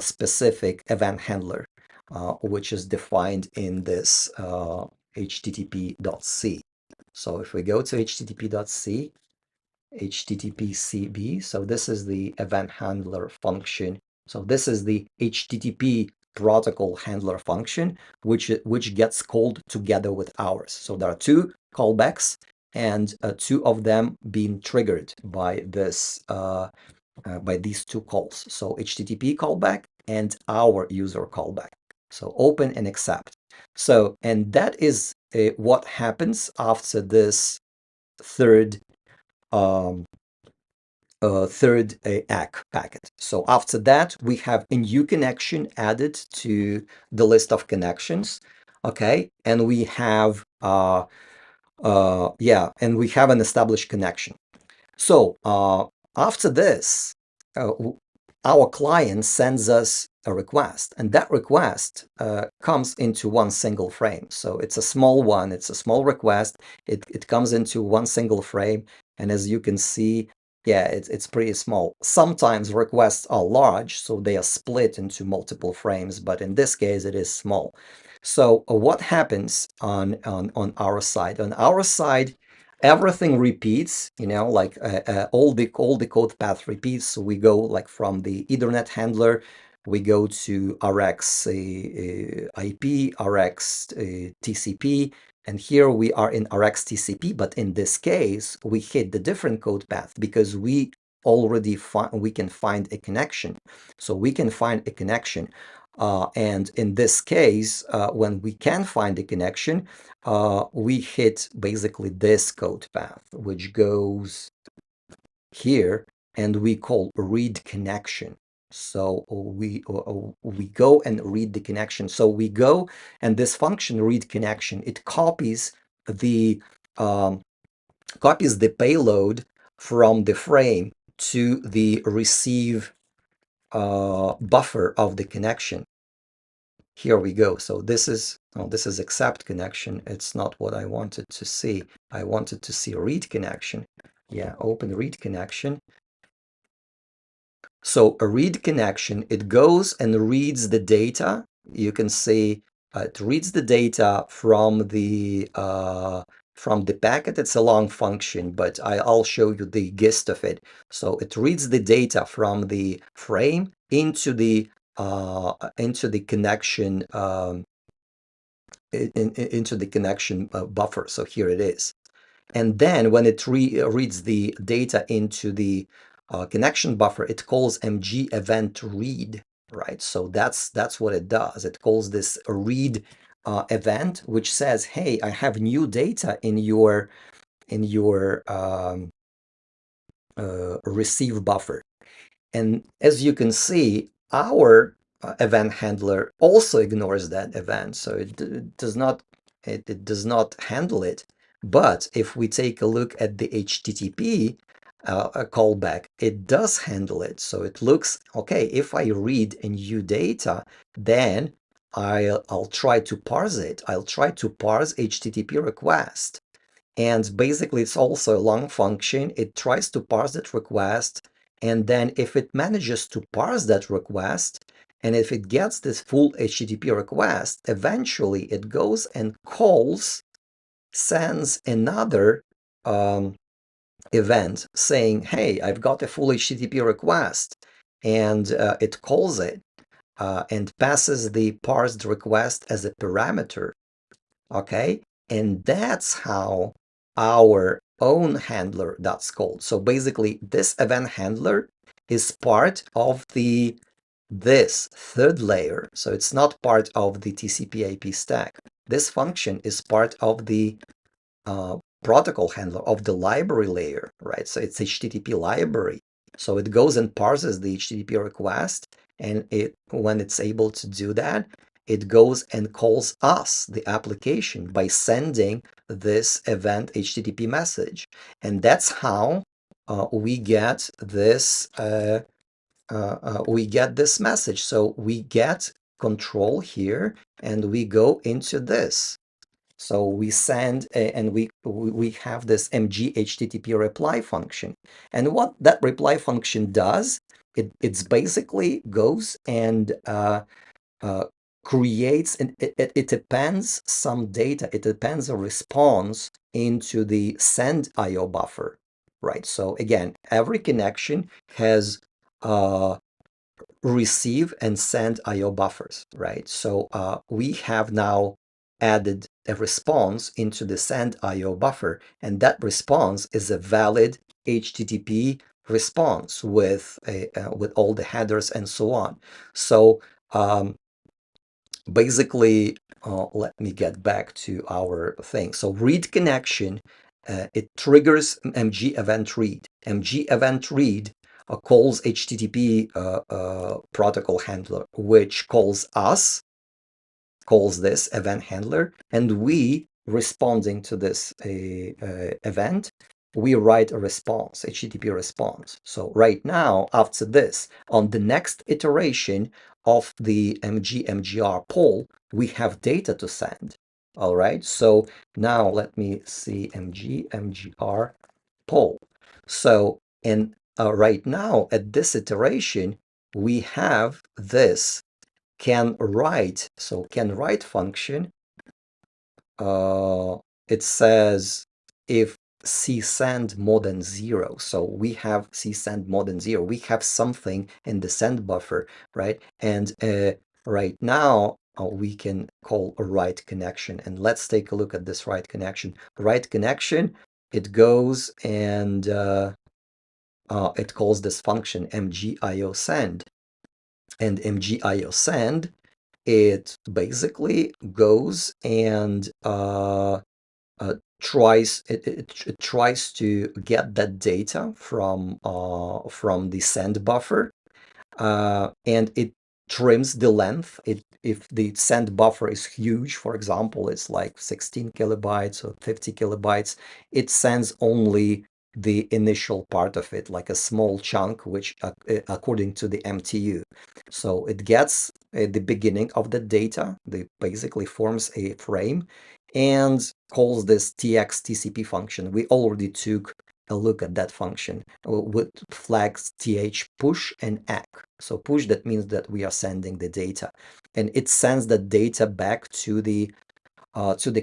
specific event handler, which is defined in this http.c. So if we go to http.c, http cb, so this is the event handler function. So this is the HTTP protocol handler function, which gets called together with ours. So there are two callbacks, and two of them being triggered by this by these two calls. So HTTP callback and our user callback. So open and accept. So, and that is what happens after this third um, third ACK packet. So after that, we have a new connection added to the list of connections. Okay, and we have and we have an established connection. So after this, uh, our client sends us a request, and that request comes into one single frame. So it's a small one, it's a small request. It comes into one single frame, and as you can see, yeah, it's pretty small. Sometimes requests are large, so they are split into multiple frames, but in this case, it is small. So what happens on our side? On our side, everything repeats, like all the code path repeats. So we go like from the Ethernet handler, we go to RX IP, RX TCP, and here we are in RX TCP. But in this case, we hit the different code path because we already we can find a connection. So we can find a connection. And in this case, when we can find a connection, we hit basically this code path, which goes here, and we call read connection. So we go and read the connection. So we go, and this function read connection, it um, copies the payload from the frame to the receive buffer of the connection. Here we go. So this is accept connection. It's not what I wanted to see. I wanted to see read connection. Yeah, open read connection. So a read connection, it goes and reads the data. You can see it reads the data from the packet. It's a long function, but I'll show you the gist of it. So it reads the data from the frame into the into the connection into the connection buffer. So here it is. And then when it reads the data into the connection buffer, it calls mg event read, right? So that's what it does. It calls this read event, which says, hey, I have new data in your receive buffer. And as you can see, our event handler also ignores that event, so it does not handle it. But if we take a look at the HTTP callback, it does handle it. So it looks okay. If I read a new data, then I'll try to parse it. I'll try to parse HTTP request. And basically, it's also a long function. It tries to parse that request. And then if it manages to parse that request, and if it gets this full HTTP request, eventually it goes and sends another event saying, hey, I've got a full HTTP request. And it calls it and passes the parsed request as a parameter. Okay, and that's how our own handler that's called. So basically, this event handler is part of this third layer. So it's not part of the TCP IP stack. This function is part of the protocol handler of the library layer, right? So it's HTTP library. So it goes and parses the HTTP request, and when it's able to do that, it goes and calls us, the application, by sending this event HTTP message. And that's how we get this message. So we get control here, and we go into this. So we send and we have this mg HTTP reply function. And what that reply function does, it's basically goes and creates, and it appends some data, it appends a response into the send IO buffer, right? So again, every connection has receive and send IO buffers, right? So we have now added a response into the send IO buffer, and that response is a valid HTTP response with all the headers and so on. So basically, let me get back to our thing. So read connection, it triggers mg event read. Mg event read calls HTTP protocol handler, which calls this event handler, and we, responding to this event, we write a response, HTTP response. So right now, after this, on the next iteration of the mgr poll, we have data to send. All right, so now let me see mgr poll. So right now, at this iteration, we have this can write. So can write function, it says if csend more than 0. So we have csend more than 0. We have something in the send buffer, right? And right now we can call a write connection. And let's take a look at this write connection. Write connection, it goes and it calls this function mgiosend. And mgiosend, it basically goes and tries to get that data from the send buffer, and it trims the length. If the send buffer is huge, for example, it's like 16 kilobytes or 50 kilobytes, it sends only the initial part of it, like a small chunk, which according to the MTU. So it gets the beginning of the data, they basically forms a frame and calls this tx TCP function. We already took a look at that function with flags th push and ack. So push, that means that we are sending the data, and it sends the data back to the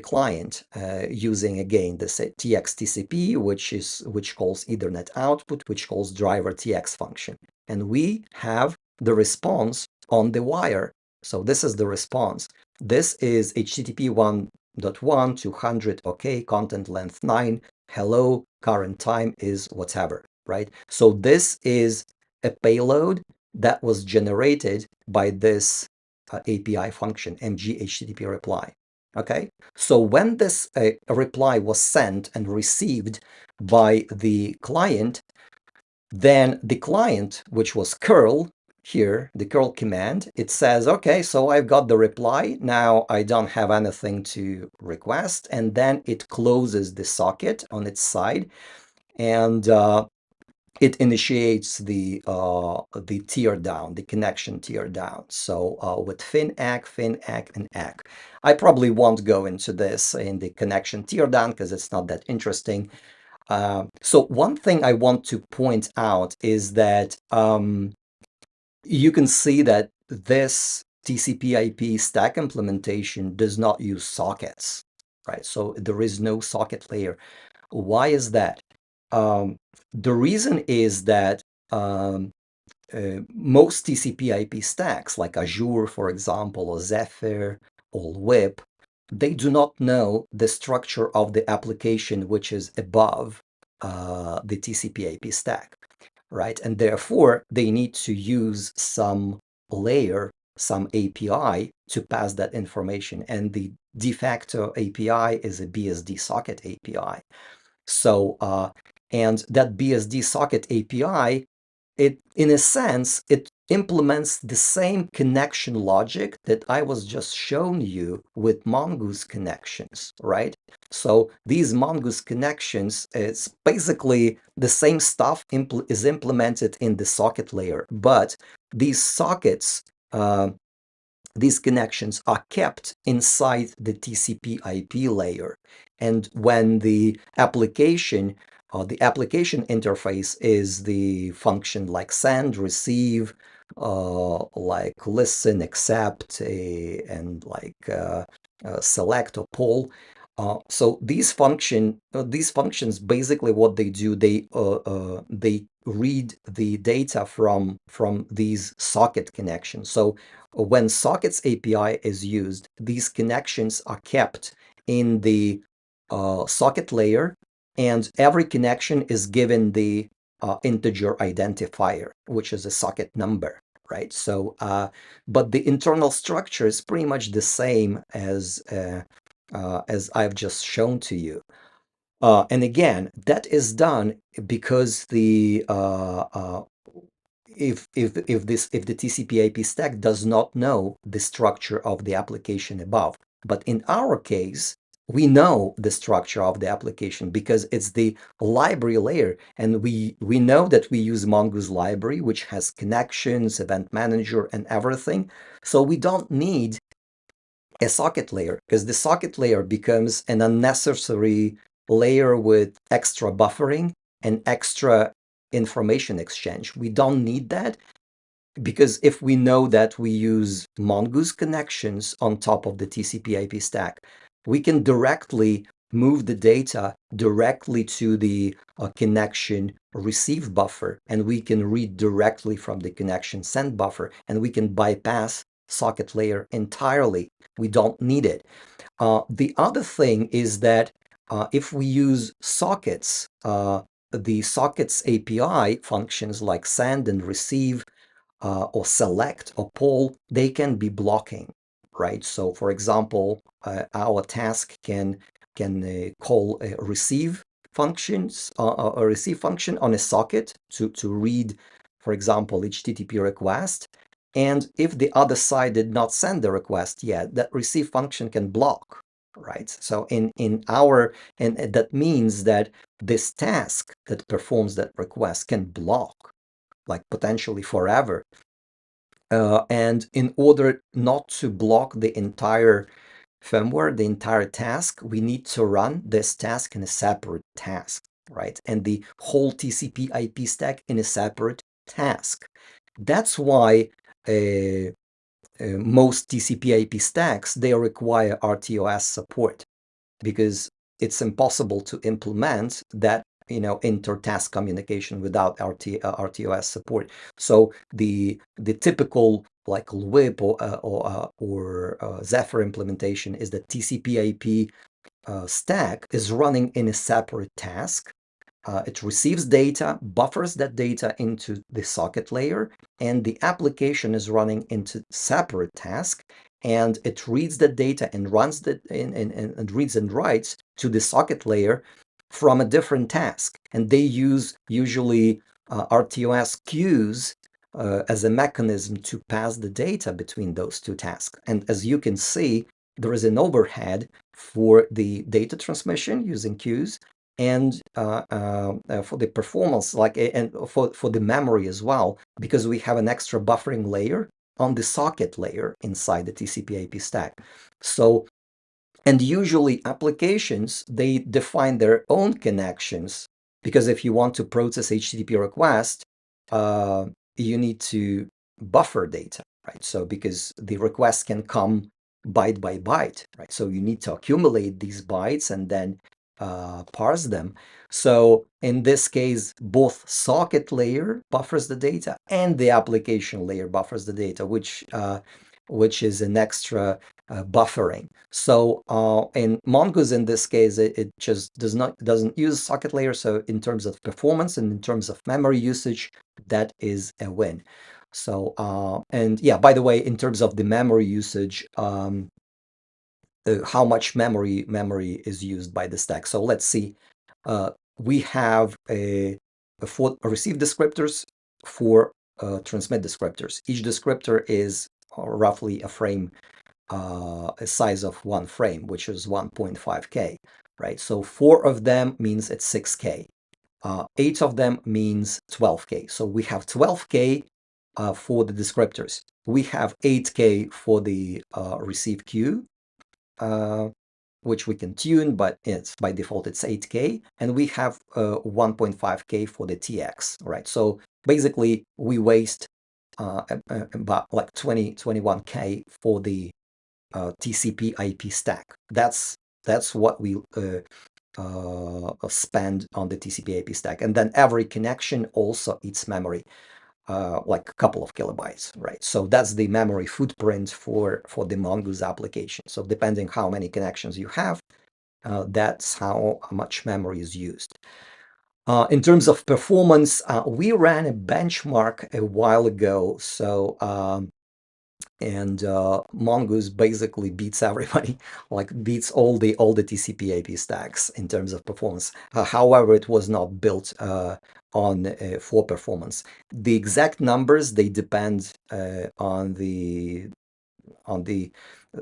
client using again the tx TCP, which calls Ethernet output, which calls driver tx function, and we have the response on the wire. So this is the response. This is HTTP 1.1 200, okay, content length 9, hello, current time is whatever, right? So this is a payload that was generated by this API function, mg reply. Okay, so when this reply was sent and received by the client, then the client, which was curl here, the curl command, it says, okay, so I've got the reply. Now I don't have anything to request. And then it closes the socket on its side, and it initiates the tear down, the connection tear down. So with fin ACK, and ACK. I probably won't go into this in the connection tear down because it's not that interesting. So one thing I want to point out is that you can see that this TCP IP stack implementation does not use sockets, right? So there is no socket layer. Why is that? The reason is that most TCP IP stacks, like Azure, for example, or Zephyr, or WIP, they do not know the structure of the application which is above the TCP IP stack, right? And therefore, they need to use some layer, some API to pass that information. And the de facto API is a BSD socket API. So, and that BSD socket API, in a sense, it implements the same connection logic that I was just showing you with Mongoose connections, right? So these Mongoose connections, it's basically the same stuff is implemented in the socket layer, but these sockets, these connections are kept inside the TCP IP layer. And when the application interface is the function like send, receive, like listen, accept, and like select or poll. So these functions basically what they do, they read the data from these socket connections. So when sockets API is used, these connections are kept in the socket layer, and every connection is given the integer identifier, which is a socket number, right? So, but the internal structure is pretty much the same as I've just shown to you. And again, that is done because if the TCP IP stack does not know the structure of the application above. But in our case, we know the structure of the application because it's the library layer, and we know that we use Mongoose library, which has connections, event manager, and everything. So we don't need a socket layer, because the socket layer becomes an unnecessary layer with extra buffering and extra information exchange. We don't need that, because if we know that we use Mongoose connections on top of the TCP IP stack, we can directly move the data directly to the connection receive buffer, and we can read directly from the connection send buffer, and we can bypass socket layer entirely. We don't need it. The other thing is that if we use sockets, the sockets API functions like send and receive, or select or poll, they can be blocking, right? So, for example, our task can call a receive a receive function on a socket to read, for example, HTTP request. And if the other side did not send the request yet, that receive function can block, right? So and that means that this task that performs that request can block, like potentially forever. And in order not to block the entire firmware, the entire task, we need to run this task in a separate task, right? And the whole TCP IP stack in a separate task. That's why most TCP IP stacks, they require RTOS support, because it's impossible to implement that inter-task communication without RTOS support. So the typical like LWIP or Zephyr implementation is that TCP IP stack is running in a separate task. It receives data, buffers that data into the socket layer, and the application is running into separate task, and it reads the data and runs and reads and writes to the socket layer from a different task. And they use usually RTOS queues as a mechanism to pass the data between those two tasks. And as you can see, there is an overhead for the data transmission using queues, and for the performance, and for the memory as well, because we have an extra buffering layer on the socket layer inside the TCP IP stack. So, and usually applications, they define their own connections, because if you want to process HTTP request, you need to buffer data, right? So because the request can come byte by byte, right? So you need to accumulate these bytes and then parse them. So in this case, both socket layer buffers the data and the application layer buffers the data, which is an extra buffering. So in Mongoose, in this case, it just doesn't use socket layer. So in terms of performance and in terms of memory usage, that is a win. So and yeah, by the way, in terms of the memory usage, how much memory is used by the stack. So let's see. We have four receive descriptors, four transmit descriptors. Each descriptor is roughly a frame, a size of one frame, which is 1.5K, right? So four of them means it's 6K. Eight of them means 12K. So we have 12K for the descriptors. We have 8K for the receive queue, which we can tune, but it's by default it's 8K, and we have 1.5K for the TX, right? So basically we waste about like 21K for the TCP IP stack. That's what we spend on the TCP IP stack, and then every connection also eats memory. Like a couple of kilobytes, right? So that's the memory footprint for the Mongoose application. So depending how many connections you have, that's how much memory is used. In terms of performance, we ran a benchmark a while ago. So and Mongoose basically beats everybody, like beats all the TCP IP stacks in terms of performance. However, it was not built on for performance. The exact numbers, they depend on the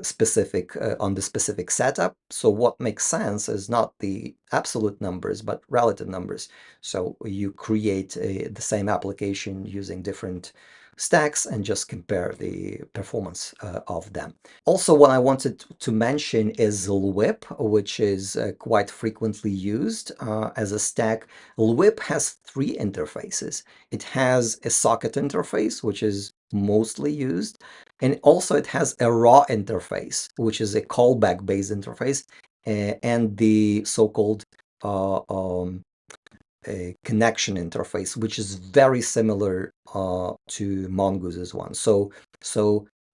specific setup. So what makes sense is not the absolute numbers, but relative numbers. So you create the same application using different stacks and just compare the performance of them. Also, what I wanted to mention is LWIP, which is quite frequently used as a stack. LWIP has three interfaces. It has a socket interface, which is mostly used, and also it has a raw interface, which is a callback-based interface, and the so-called a connection interface, which is very similar to Mongoose's one. So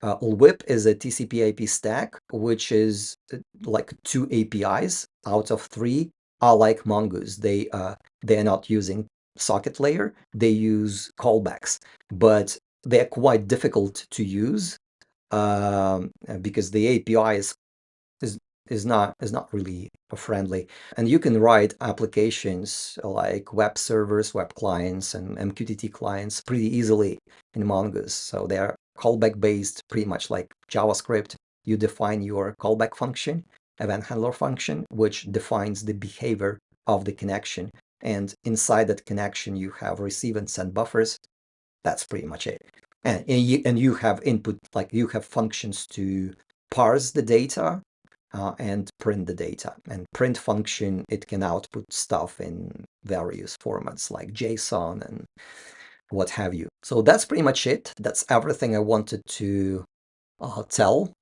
LWIP is a TCP IP stack, which is like two APIs out of three are like Mongoose. They are not using socket layer, they use callbacks, but they're quite difficult to use because the API is is not really friendly. And you can write applications like web servers, web clients, and MQTT clients pretty easily in Mongoose. So they are callback based, pretty much like JavaScript. You define your callback function, event handler function, which defines the behavior of the connection. And inside that connection, you have receive and send buffers. That's pretty much it. And you have input, like you have functions to parse the data and print the data. And print function, it can output stuff in various formats like JSON and what have you. So that's pretty much it. That's everything I wanted to tell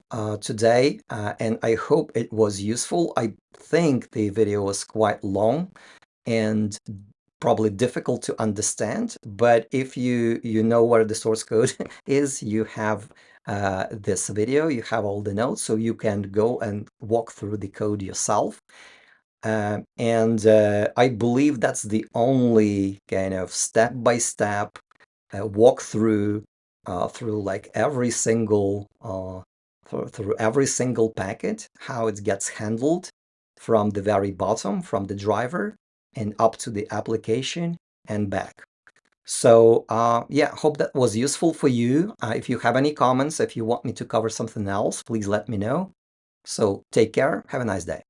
today, and I hope it was useful. I think the video was quite long, and probably difficult to understand, but if you know where the source code is, you have this video, you have all the notes, so you can go and walk through the code yourself. And I believe that's the only kind of step-by-step walkthrough through like every single through every single packet, how it gets handled from the very bottom, from the driver, and up to the application and back. So yeah, hope that was useful for you. If you have any comments, if you want me to cover something else, please let me know. So take care. Have a nice day.